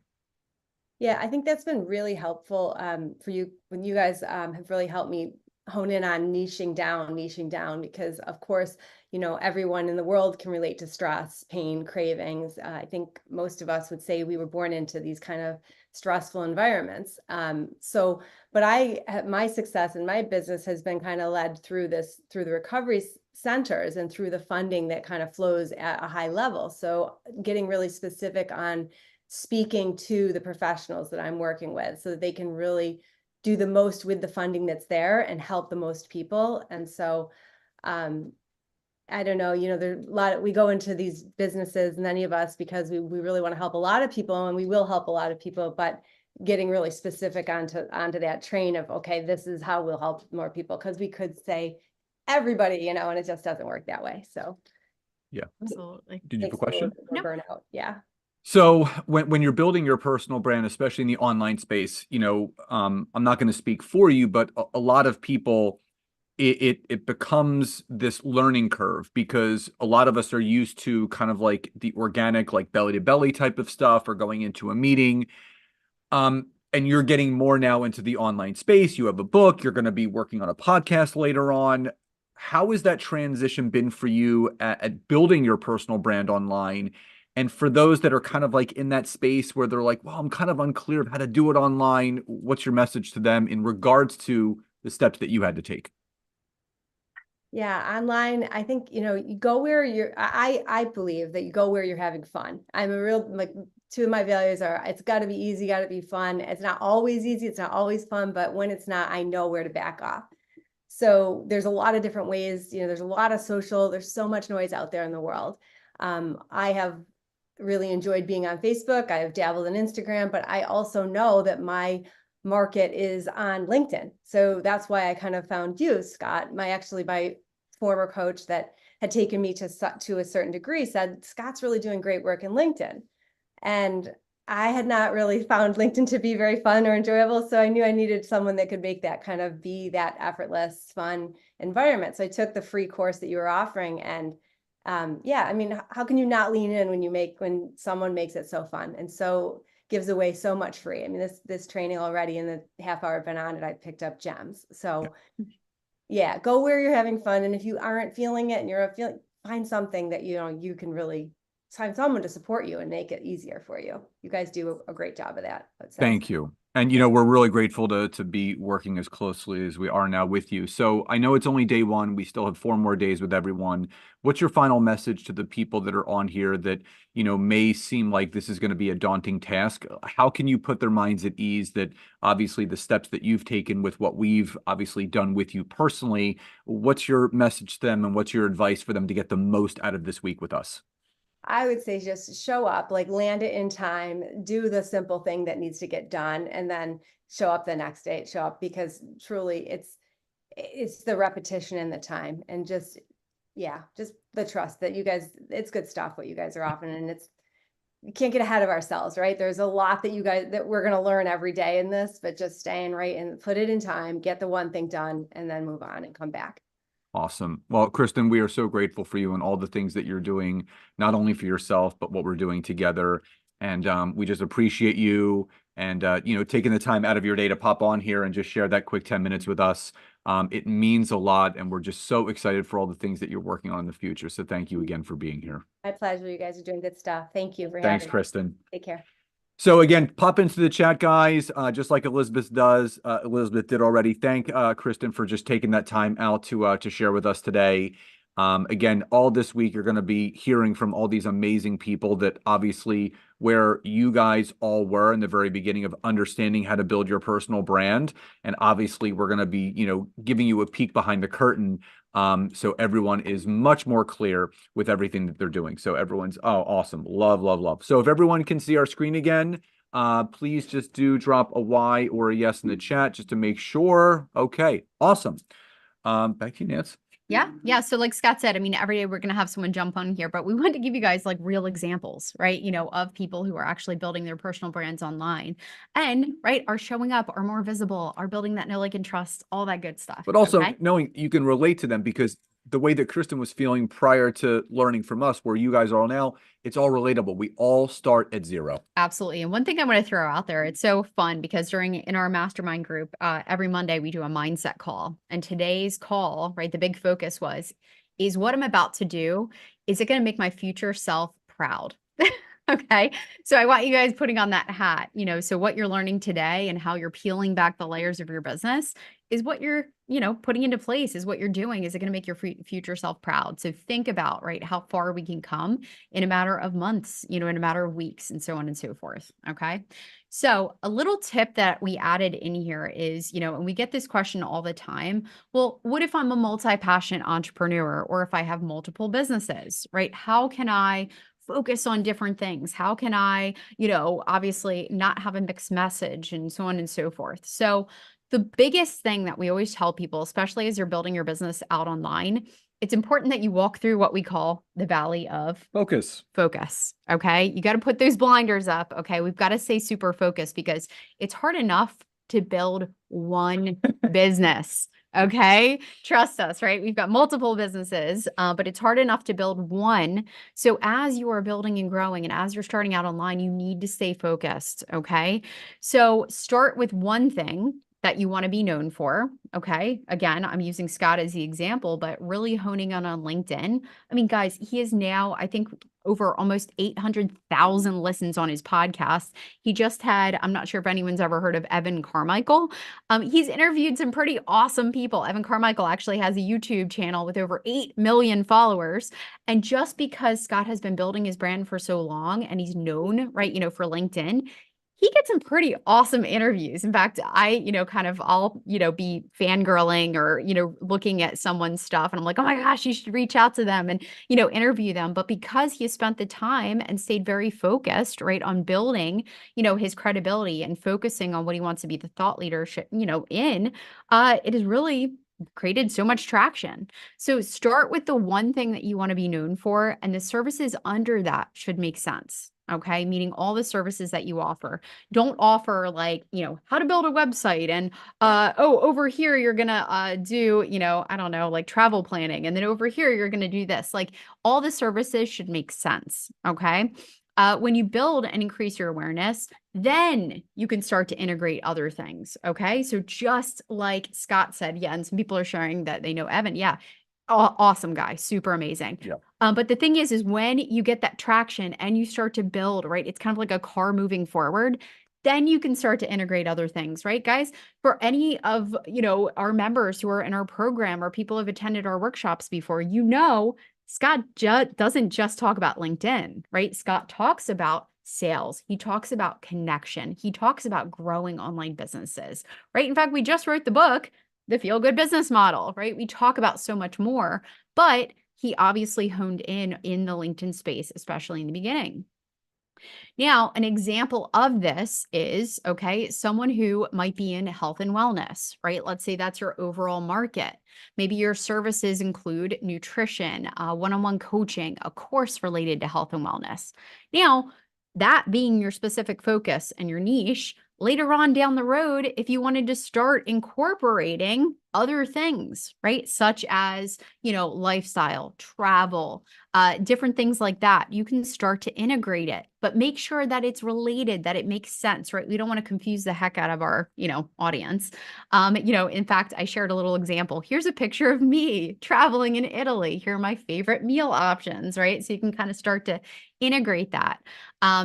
Yeah, I think that's been really helpful for you when you guys have really helped me hone in on niching down, because of course, you know, everyone in the world can relate to stress, pain, cravings. I think most of us would say we were born into these kind of stressful environments. But my success in my business has been kind of led through the recovery centers and through the funding that kind of flows at a high level. So getting really specific on speaking to the professionals that I'm working with so that they can really do the most with the funding that's there and help the most people. And so, I don't know, you know, there's a lot we go into these businesses, many of us, because we really want to help a lot of people, and we will help a lot of people, but getting really specific onto that train of, okay, this is how we'll help more people, because we could say everybody, you know, and it just doesn't work that way. So Yeah. Absolutely. Did you have a takes a little question? bit more burnout. Yeah. So when you're building your personal brand, especially in the online space, you know, I'm not going to speak for you, but a lot of people, it becomes this learning curve, because a lot of us are used to kind of like the organic, like belly to belly type of stuff, or going into a meeting. And you're getting more now into the online space. You have a book, you're going to be working on a podcast later on. How has that transition been for you at building your personal brand online? And for those that are kind of like in that space where they're like, well, I'm kind of unclear of how to do it online, what's your message to them in regards to the steps that you had to take? Yeah, online, I think, you know, you go where I believe that you go where you're having fun. I'm a real, like, two of my values are, it's got to be easy, got to be fun. It's not always easy, it's not always fun, but when it's not, I know where to back off. So there's a lot of different ways, you know, there's a lot of there's so much noise out there in the world. I have really enjoyed being on Facebook. I have dabbled in Instagram, but I also know that my market is on LinkedIn. So that's why I kind of found you, Scott. My former coach that had taken me to a certain degree said, Scott's really doing great work in LinkedIn. And I had not really found LinkedIn to be very fun or enjoyable. So I knew I needed someone that could make that kind of be that effortless, fun environment. So I took the free course that you were offering, and yeah, I mean, how can you not lean in when someone makes it so fun and so gives away so much free? I mean, this training already, in the half hour I've been on it, I picked up gems. So yeah, go where you're having fun. And if you aren't feeling it and you're feeling, find something that, you know, you can really find someone to support you and make it easier for you. You guys do a great job of that. Thank you. And, you know, we're really grateful to be working as closely as we are now with you. So I know it's only day one. We still have 4 more days with everyone. What's your final message to the people that are on here that, you know, may seem like this is going to be a daunting task? How can you put their minds at ease that obviously the steps that you've taken with what we've obviously done with you personally, what's your message to them and what's your advice for them to get the most out of this week with us? I would say just show up, like land it in time, do the simple thing that needs to get done, and then show up the next day, show up, because truly it's the repetition and the time, and just the trust that you guys, it's good stuff what you guys are offering, and you can't get ahead of ourselves, right? There's a lot that we're going to learn every day in this, but just staying right and put it in time, get the one thing done, and then move on and come back. Awesome. Well, Kristen, we are so grateful for you and all the things that you're doing, not only for yourself, but what we're doing together. And we just appreciate you and, you know, taking the time out of your day to pop on here and just share that quick 10 minutes with us. It means a lot. And we're just so excited for all the things that you're working on in the future. So thank you again for being here. My pleasure. You guys are doing good stuff. Thank you for Thanks, having me. Kristen. Take care. So again, pop into the chat, guys, just like Elizabeth does. Elizabeth did already. Thank Kristen for just taking that time out to share with us today. Again, all this week, you're going to be hearing from all these amazing people that obviously where you guys all were in the very beginning of understanding how to build your personal brand. And obviously, we're going to be, you know, giving you a peek behind the curtain. So everyone is much more clear with everything that they're doing. So everyone's, oh, awesome. Love, love, love. So if everyone can see our screen again, please just do drop a Y or a yes in the chat just to make sure. Okay, awesome. Back to you, Nance. Yeah. So like Scott said, I mean, every day we're going to have someone jump on here, but we want to give you guys like real examples, right? You know, of people who are actually building their personal brands online and, right, are showing up, are more visible, are building that know, like, and trust, all that good stuff. But also okay? knowing you can relate to them because the way that Kristen was feeling prior to learning from us, where you guys are all now, it's all relatable. We all start at zero. Absolutely. And one thing I want to throw out there, it's so fun because in our mastermind group, every Monday we do a mindset call. And today's call, right, the big focus is what I'm about to do, is it going to make my future self proud? Okay. So I want you guys putting on that hat, so what you're learning today and how you're peeling back the layers of your business is what you're, putting into place, is what you're doing. Is it going to make your future self proud? So think about, right, how far we can come in a matter of months, in a matter of weeks, and so on and so forth. Okay. So a little tip that we added in here is, and we get this question all the time. Well, what if I'm a multi-passionate entrepreneur, or if I have multiple businesses, right? How can I focus on different things? How can I, obviously not have a mixed message, and so on and so forth? So the biggest thing that we always tell people, especially as you're building your business out online, it's important that you walk through what we call the valley of Focus. Okay. You got to put those blinders up. Okay. We've got to stay super focused because it's hard enough to build one business. Okay. Trust us, right? We've got multiple businesses, but it's hard enough to build one. So as you are building and growing, and as you're starting out online, you need to stay focused. Okay. So start with one thing that you want to be known for. Okay. Again, I'm using Scott as the example, but really honing in on LinkedIn. I mean, guys, he is now, I think, over almost 800,000 listens on his podcast. He just had, I'm not sure if anyone's ever heard of Evan Carmichael. He's interviewed some pretty awesome people. Evan Carmichael actually has a YouTube channel with over 8 million followers. And just because Scott has been building his brand for so long and he's known, right, for LinkedIn, he gets some pretty awesome interviews. In fact, I'll, be fangirling or, looking at someone's stuff and I'm like, oh my gosh, you should reach out to them and, interview them. But because he has spent the time and stayed very focused, right, on building, his credibility and focusing on what he wants to be the thought leadership, it has really created so much traction. So start with the one thing that you want to be known for, and the services under that should make sense. Okay. Meaning all the services that you offer. Don't offer like, how to build a website and, over here, you're going to do, I don't know, like travel planning. And then over here, you're going to do this. Like all the services should make sense. Okay. When you build and increase your awareness, then you can start to integrate other things. Okay. So just like Scott said, yeah. And some people are sharing that they know Evan. Yeah. Awesome guy. Super amazing. Yeah. But the thing is when you get that traction and you start to build, right, it's kind of like a car moving forward, then you can start to integrate other things, right, guys? For any of, our members who are in our program or people who have attended our workshops before, Scott doesn't just talk about LinkedIn, right? Scott talks about sales. He talks about connection. He talks about growing online businesses, right? In fact, we just wrote the book, The Feel Good Business Model, right? We talk about so much more, but he obviously honed in the LinkedIn space, especially in the beginning. Now, an example of this is, okay, someone who might be in health and wellness, right? Let's say that's your overall market. Maybe your services include nutrition, one-on-one coaching, a course related to health and wellness. Now, that being your specific focus and your niche, later on down the road, if you wanted to start incorporating other things, right? Such as, lifestyle, travel, different things like that, you can start to integrate it, but make sure that it's related, that it makes sense, right? We don't want to confuse the heck out of our, audience. In fact, I shared a little example. Here's a picture of me traveling in Italy. Here are my favorite meal options, right? So you can kind of start to integrate that.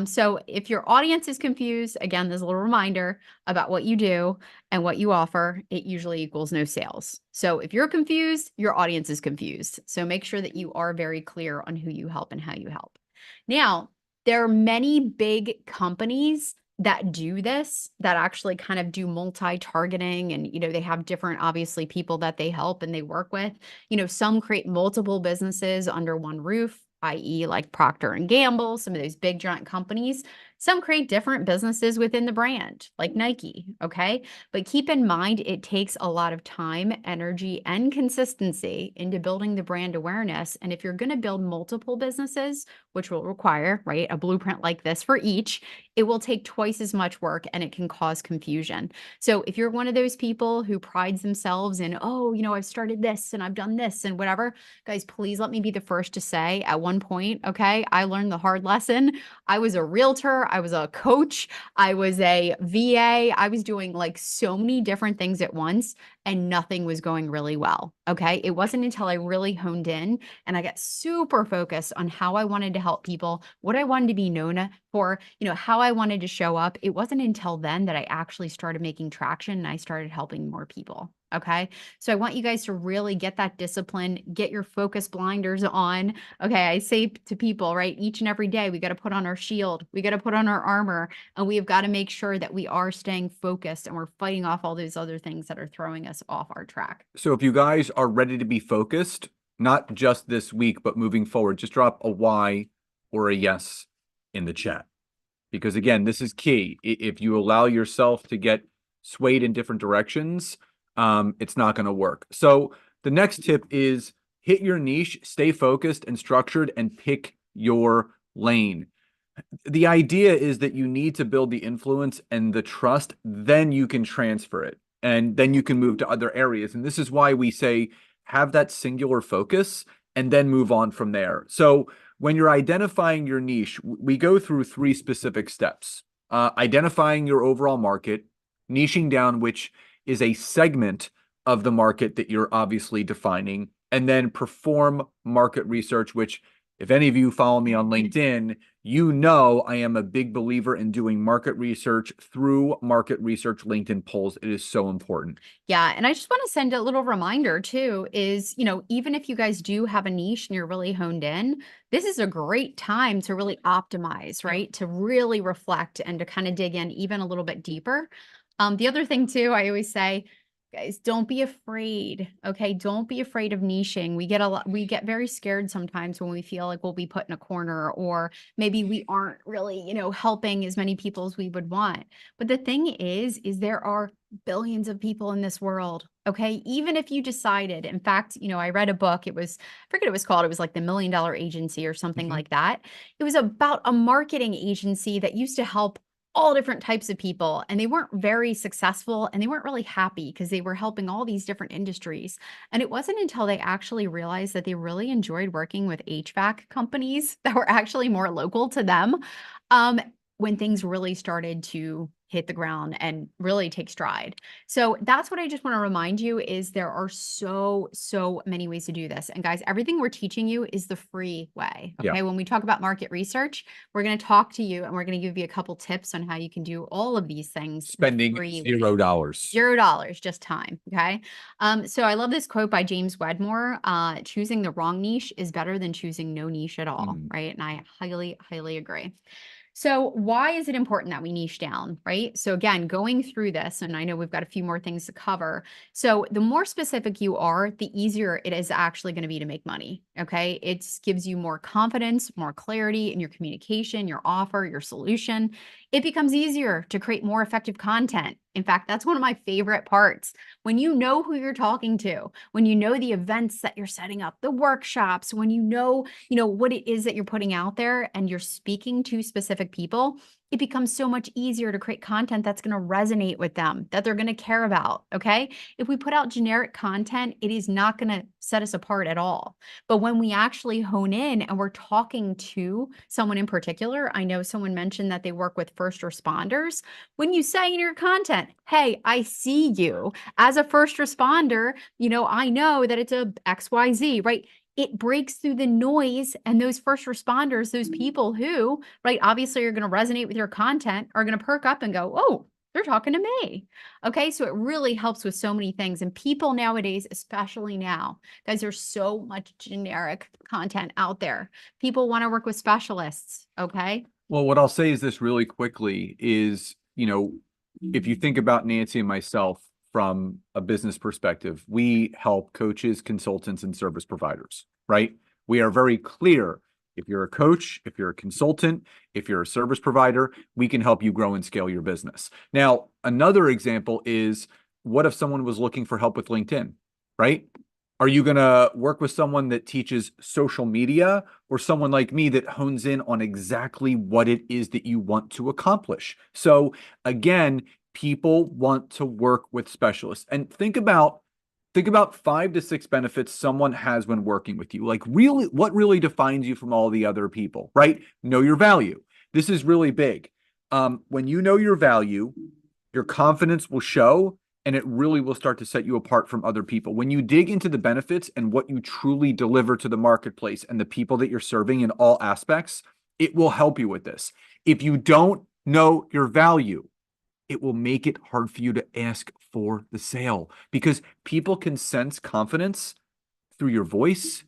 So if your audience is confused, again, there's a little reminder about what you do and what you offer, it usually equals no sales. So if you're confused, your audience is confused. So make sure that you are very clear on who you help and how you help. Now, there are many big companies that do this, that actually kind of do multi-targeting, and, they have different, obviously, people that they help and they work with. Some create multiple businesses under one roof, i.e. like Procter & Gamble, some of those big giant companies. Some create different businesses within the brand, like Nike, okay? But keep in mind, it takes a lot of time, energy, and consistency into building the brand awareness. And if you're going to build multiple businesses, which will require, right, a blueprint like this for each, it will take twice as much work and it can cause confusion. So if you're one of those people who prides themselves in, oh, I've started this and I've done this and whatever, guys, please let me be the first to say at one point, okay, I learned the hard lesson. I was a realtor, I was a coach, I was a VA, I was doing like so many different things at once and nothing was going really well. Okay. It wasn't until I really honed in and I got super focused on how I wanted to help people, what I wanted to be known for, how I wanted to show up. It wasn't until then that I actually started making traction and I started helping more people. Okay. So I want you guys to really get that discipline, get your focus blinders on. Okay. I say to people, right, each and every day, we got to put on our shield, we got to put on our armor, and we've got to make sure that we are staying focused and we're fighting off all those other things that are throwing us off our track. So if you guys are ready to be focused, not just this week, but moving forward, just drop a Y or a yes in the chat. Because again, this is key. If you allow yourself to get swayed in different directions, it's not going to work. So the next tip is hit your niche, stay focused and structured, and pick your lane. The idea is that you need to build the influence and the trust, then you can transfer it, and then you can move to other areas. And this is why we say have that singular focus and then move on from there. So when you're identifying your niche, we go through 3 specific steps. Identifying your overall market, niching down, which is a segment of the market that you're obviously defining, and then perform market research, which if any of you follow me on LinkedIn, I am a big believer in doing market research through market research LinkedIn polls. It is so important. Yeah. And I just want to send a little reminder too, is, even if you guys do have a niche and you're really honed in, this is a great time to really optimize, right? To really reflect and to kind of dig in even a little bit deeper. The other thing too, I always say, guys, don't be afraid. Okay. Don't be afraid of niching. We get very scared sometimes when we feel like we'll be put in a corner, or maybe we aren't really, helping as many people as we would want. But the thing is there are billions of people in this world. Okay. Even if you decided, in fact, I read a book, I forget what it was called. It was like the $1 Million Agency or something like that. It was about a marketing agency that used to help all different types of people, and they weren't very successful and they weren't really happy because they were helping all these different industries. And it wasn't until they actually realized that they really enjoyed working with HVAC companies that were actually more local to them, when things really started to hit the ground and really take stride. So that's what I just want to remind you is there are so many ways to do this. And guys, everything we're teaching you is the free way. Okay. Yeah. When we talk about market research, we're going to talk to you and we're going to give you a couple tips on how you can do all of these things. Spending freely. $0. $0, just time. Okay. So I love this quote by James Wedmore. Choosing the wrong niche is better than choosing no niche at all. Right. And I highly, highly agree. So why is it important that we niche down, right? So again, going through this, and I know we've got a few more things to cover. So the more specific you are, the easier it is actually going to be to make money, okay? It gives you more confidence, more clarity in your communication, your offer, your solution. It becomes easier to create more effective content. In fact, that's one of my favorite parts. When you know who you're talking to, when you know the events that you're setting up, the workshops, when you know what it is that you're putting out there and you're speaking to specific people, it becomes so much easier to create content that's going to resonate with them, that they're going to care about. Okay. If we put out generic content, it is not going to set us apart at all. But when we actually hone in and we're talking to someone in particular, I know someone mentioned that they work with first responders. When you say in your content, hey, I see you as a first responder, I know that it's a XYZ, right? It breaks through the noise, and those first responders, those people who, right, obviously are going to resonate with your content, are going to perk up and go, oh, they're talking to me. Okay. So it really helps with so many things. And people nowadays, especially now, guys, there's so much generic content out there. People want to work with specialists. Okay. Well, what I'll say is this really quickly is, if you think about Nancy and myself from a business perspective, we help coaches, consultants, and service providers, right? We are very clear If you're a coach, if you're a consultant, if you're a service provider, we can help you grow and scale your business. Now, another example is, what if someone was looking for help with LinkedIn, right? Are you going to work with someone that teaches social media, or someone like me that hones in on exactly what it is that you want to accomplish? So again, people want to work with specialists. And think about 5 to 6 benefits someone has when working with you. Like, really, what really defines you from all the other people, right? Know your value. This is really big. When you know your value, your confidence will show, and it really will start to set you apart from other people. When you dig into the benefits and what you truly deliver to the marketplace and the people that you're serving in all aspects, it will help you with this. If you don't know your value, it will make it hard for you to ask for the sale, because people can sense confidence through your voice,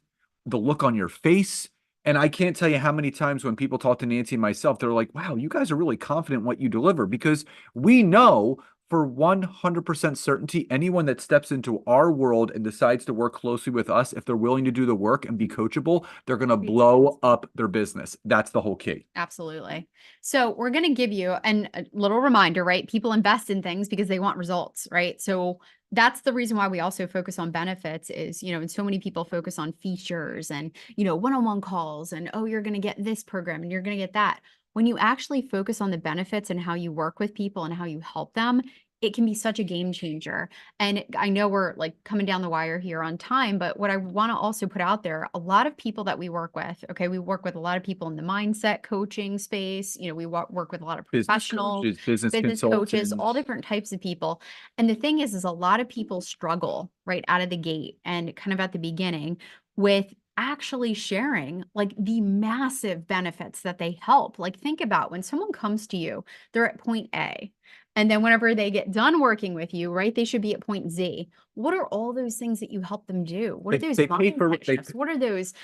the look on your face. And I can't tell you how many times when people talk to Nancy and myself, they're like, wow, you guys are really confident in what you deliver, because we know for 100% certainty, anyone that steps into our world and decides to work closely with us, if they're willing to do the work and be coachable, they're going to blow up their business. That's the whole key. Absolutely. So we're going to give you a little reminder, right? People invest in things because they want results, right? So that's the reason why we also focus on benefits is, and so many people focus on features and, one-on-one calls and, oh, you're going to get this program and you're going to get that. When you actually focus on the benefits and how you work with people and how you help them, it can be such a game changer. And I know we're like coming down the wire here on time, but what I want to also put out there, a lot of people that we work with, okay, we work with a lot of people in the mindset coaching space. We work with a lot of professionals, business coaches, all consultants. different types of people. And the thing is a lot of people struggle right out of the gate and kind of at the beginning with actually sharing like the massive benefits that they help. Like, think about when someone comes to you, they're at point A. And then whenever they get done working with you, right, they should be at point Z. What are all those things that you help them do? What are those mindset shifts? What are those,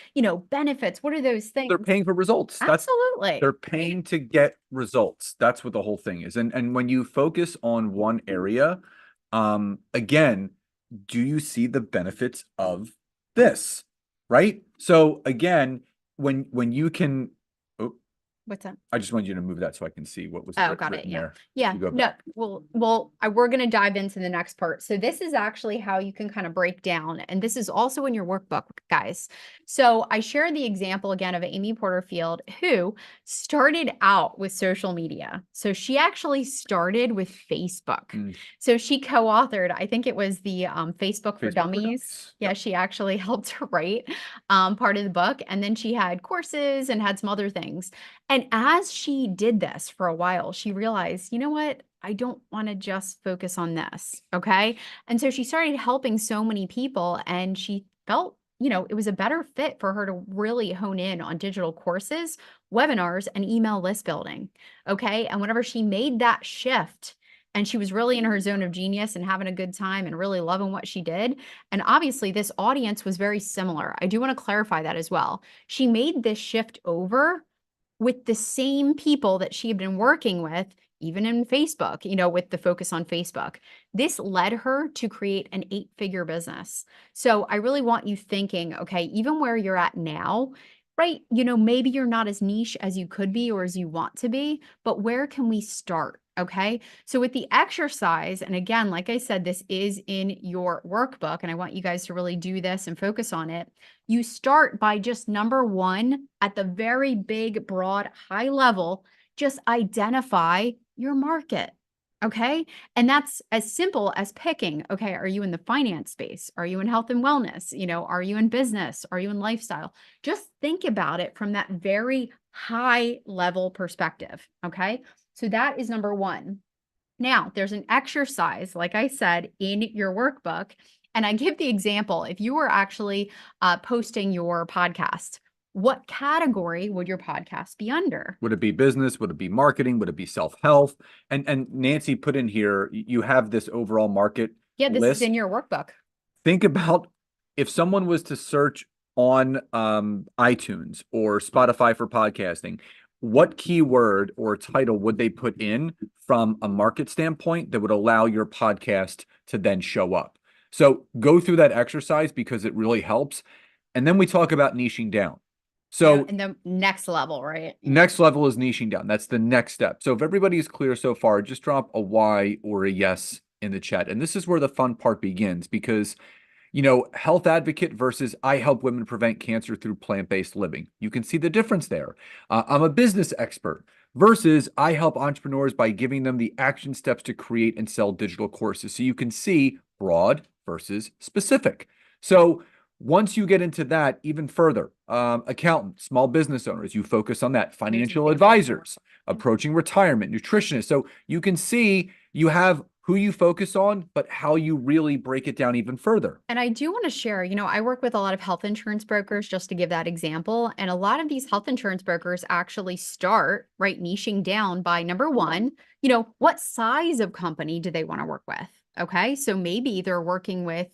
benefits? What are those things? They're paying for results. Absolutely. They're paying to get results. That's what the whole thing is. And when you focus on one area, again, do you see the benefits of this? Right? So again, when you can, what's that? I just wanted you to move that so I can see what was got it. written Yeah. there. Yeah. You go No, we're going to dive into the next part. So this is actually how you can kind of break down, and this is also in your workbook, guys. So I share the example again of Amy Porterfield, who started out with social media. So she actually started with Facebook. So she co-authored, I think it was the Facebook for Dummies. Yeah, she actually helped to write part of the book. And then she had courses and had some other things. And as she did this for a while, she realized, you know what? I don't want to just focus on this. Okay. And so she started helping so many people, and she felt, it was a better fit for her to really hone in on digital courses, webinars, and email list building. Okay. And whenever she made that shift, and she was really in her zone of genius and having a good time and really loving what she did. And obviously, this audience was very similar. I do want to clarify that as well. She made this shift over with the same people that she had been working with, even in Facebook, with the focus on Facebook. This led her to create an 8-figure business. So I really want you thinking, okay, even where you're at now, right? Maybe you're not as niche as you could be or as you want to be, but where can we start? Okay. So with the exercise, and again, like I said, this is in your workbook, and I want you guys to really do this and focus on it. You start by just number one, at the very big, broad, high level, just identify your market. Okay. And that's as simple as picking, okay, are you in the finance space? Are you in health and wellness? Are you in business? Are you in lifestyle? Just think about it from that very high level perspective. Okay. So that is number one. Now, there's an exercise, like I said, in your workbook. And I give the example, if you were actually posting your podcast, what category would your podcast be under? Would it be business? Would it be marketing? Would it be self-help? And Nancy put in here, you have this overall market this list. is in your workbook. Think about if someone was to search on iTunes or Spotify for podcasting, what keyword or title would they put in from a market standpoint that would allow your podcast to then show up? So go through that exercise because it really helps. And then we talk about niching down. So And the next level, right? next level is niching down. That's the next step. So if everybody is clear so far, just drop a Y or a yes in the chat. And this is where the fun part begins because, health advocate versus I help women prevent cancer through plant-based living. You can see the difference there. I'm a business expert versus I help entrepreneurs by giving them the action steps to create and sell digital courses. So you can see broad versus specific. So once you get into that even further, accountants, small business owners, you focus on that. Financial advisors, approaching retirement, nutritionists. So you can see you have who you focus on, but how you really break it down even further. And I do want to share, I work with a lot of health insurance brokers, just to give that example. And a lot of these health insurance brokers actually start, right, niching down by number one, what size of company do they want to work with? Okay. So maybe they're working with,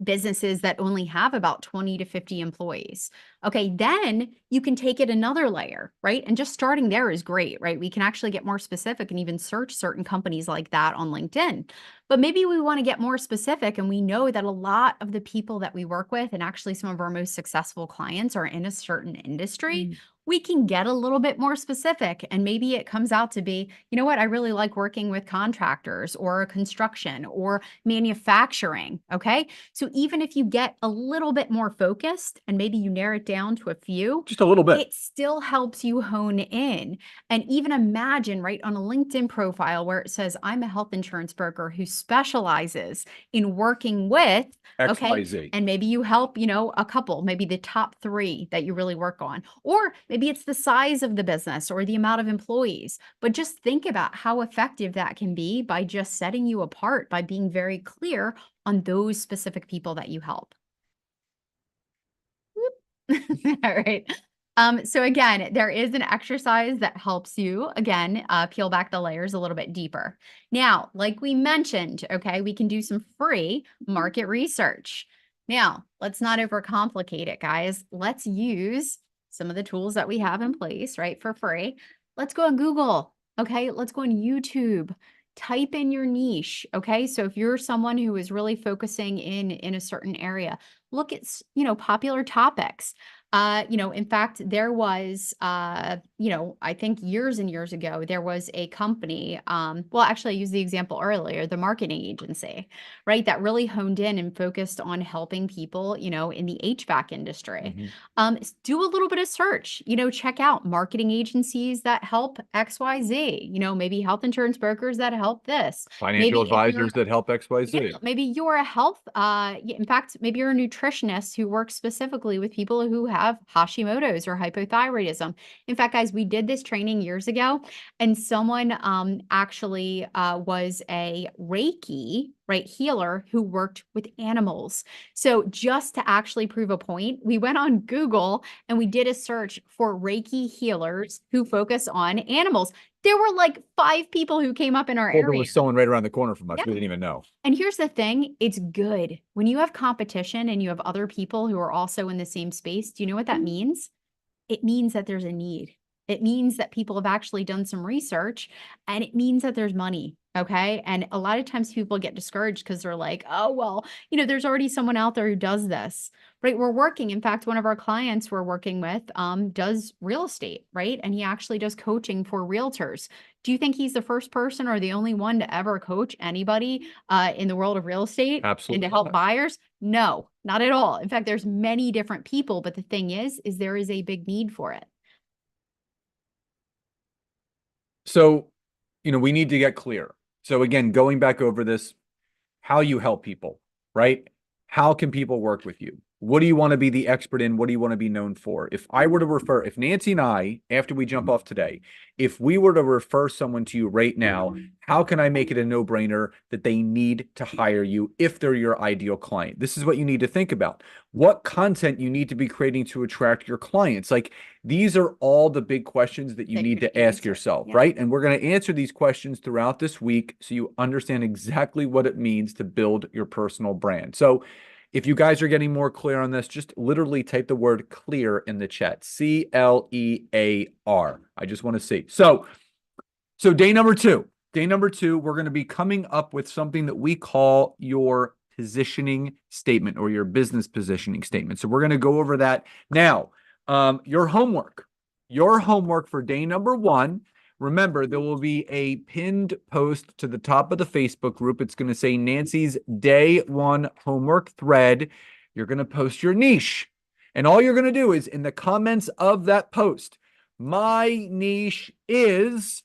businesses that only have about 20 to 50 employees. Okay. Then you can take it another layer, right? And just starting there is great, right? We can actually get more specific and even search certain companies like that on LinkedIn. But maybe we want to get more specific, and we know that a lot of the people that we work with, and actually some of our most successful clients, are in a certain industry. We can get a little bit more specific, and maybe it comes out to be, I really like working with contractors or construction or manufacturing. Okay. So even if you get a little bit more focused and maybe you narrow it down to a few, just a little bit, it still helps you hone in. And even imagine, right, on a LinkedIn profile where it says, I'm a health insurance broker who specializes in working with XYZ. and maybe you help, a couple, maybe the top 3 that you really work on, or maybe it's the size of the business or the amount of employees. But just think about how effective that can be by just setting you apart, by being very clear on those specific people that you help. All right. So again, there is an exercise that helps you, again, peel back the layers a little bit deeper. Now, like we mentioned, okay, we can do some free market research. Now, let's not overcomplicate it, guys. Let's use some of the tools that we have in place, right, for free. Let's go on Google, okay? Let's go on YouTube. Type in your niche, okay? So if you're someone who is really focusing in a certain area, look at, popular topics. In fact, there was, I think years and years ago, there was a company, well, actually I used the example earlier, the marketing agency, right? That really honed in and focused on helping people, in the HVAC industry. Do a little bit of search, check out marketing agencies that help XYZ, maybe health insurance brokers that help this. Financial advisors that help XYZ. Yeah, maybe you're a health, in fact, maybe you're a nutritionist who works specifically with people who have Hashimoto's or hypothyroidism. In fact, guys, we did this training years ago, and someone actually was a Reiki, right, healer who worked with animals. So just to actually prove a point, we went on Google and we did a search for Reiki healers who focus on animals. There were like 5 people who came up in our Colvin area. was someone right around the corner from us. Yeah. We didn't even know. And here's the thing, it's good. When you have competition and you have other people who are also in the same space, do you know what that means? It means that there's a need. It means that people have actually done some research, and it means that there's money. Okay. And a lot of times people get discouraged because they're like, oh, well, there's already someone out there who does this, right? We're working. In fact, one of our clients we're working with does real estate, right? And he actually does coaching for realtors. Do you think he's the first person or the only one to ever coach anybody in the world of real estate? Absolutely. And to help buyers? No, not at all. In fact, there's many different people, but the thing is there is a big need for it. So, we need to get clear. So again, going back over this, how you help people, right? How can people work with you? What do you want to be the expert in? What do you want to be known for? If Nancy and I, after we jump off today, if we were to refer someone to you right now, how can I make it a no-brainer that they need to hire you if they're your ideal client? This is what you need to think about. What content you need to be creating to attract your clients. Like, these are all the big questions that you need to ask yourself, right? And we're going to answer these questions throughout this week so you understand exactly what it means to build your personal brand. So if you guys are getting more clear on this, just literally type the word clear in the chat. CLEAR. I just want to see. So day number 2, we're going to be coming up with something that we call your positioning statement or your business positioning statement. So we're going to go over that now. Your homework for day number 1. Remember, there will be a pinned post to the top of the Facebook group. It's going to say Nancy's day 1 homework thread. You're going to post your niche. And all you're going to do is in the comments of that post, my niche is,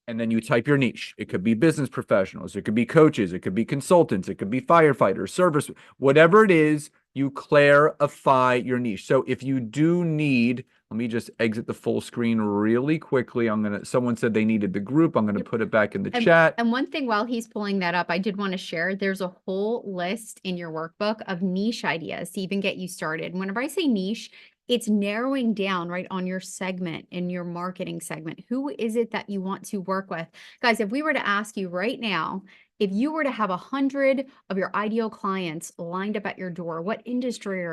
and then you type your niche. It could be business professionals. It could be coaches. It could be consultants. It could be firefighters, service, whatever it is, you clarify your niche. So if you do need, let me just exit the full screen really quickly. Someone said they needed the group. I'm going to Yep. put it back in the And, chat. and one thing while he's pulling that up, I did want to share, there's a whole list in your workbook of niche ideas to even get you started. And whenever I say niche, it's narrowing down right on your segment, in your marketing segment. Who is it that you want to work with? Guys, if we were to ask you right now, if you were to have 100 of your ideal clients lined up at your door, what industry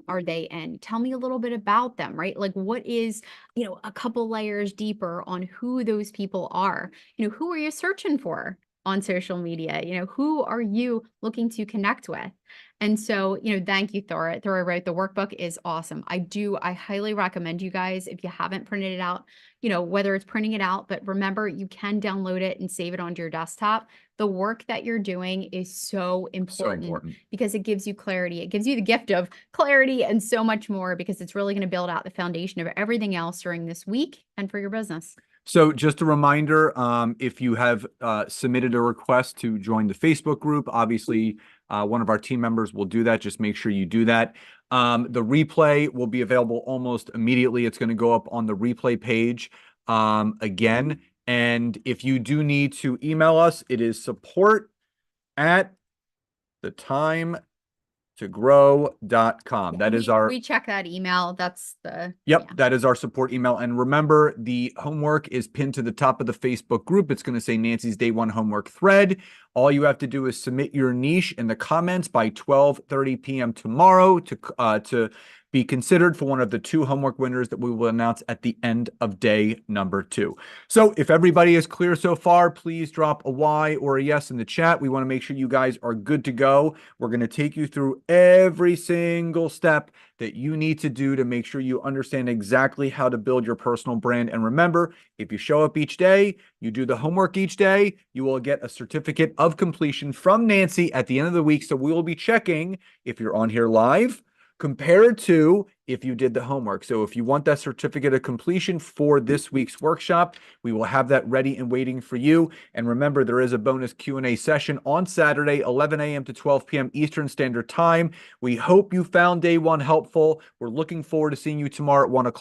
are they in? Tell me a little bit about them, right? Like what is, a couple layers deeper on who those people are? Who are you searching for on social media? Who are you looking to connect with? And so, thank you, Thora. Thora wrote, the workbook is awesome. I highly recommend you guys, if you haven't printed it out, whether it's printing it out, but remember, you can download it and save it onto your desktop. The work that you're doing is so important because it gives you clarity. It gives you the gift of clarity and so much more because it's really going to build out the foundation of everything else during this week and for your business. So just a reminder, if you have submitted a request to join the Facebook group, obviously one of our team members will do that. Just make sure you do that. The replay will be available almost immediately. It's going to go up on the replay page again. And if you do need to email us, it is support@thetimetogrowcom. That is our. We check that email. That's the. Yep, Yeah. that is our support email. And remember, the homework is pinned to the top of the Facebook group. It's going to say Nancy's Day 1 homework thread. All you have to do is submit your niche in the comments by 12:30 p.m. tomorrow to be considered for one of the 2 homework winners that we will announce at the end of day number 2. So if everybody is clear so far, please drop a Y or a yes in the chat. We want to make sure you guys are good to go. We're going to take you through every single step that you need to do to make sure you understand exactly how to build your personal brand. And remember, if you show up each day, you do the homework each day, you will get a certificate of completion from Nancy at the end of the week. So we will be checking if you're on here live compared to if you did the homework. So if you want that certificate of completion for this week's workshop, we will have that ready and waiting for you. And remember, there is a bonus Q&A session on Saturday, 11 a.m. to 12 p.m. Eastern Standard Time. We hope you found day 1 helpful. We're looking forward to seeing you tomorrow at 1 o'clock.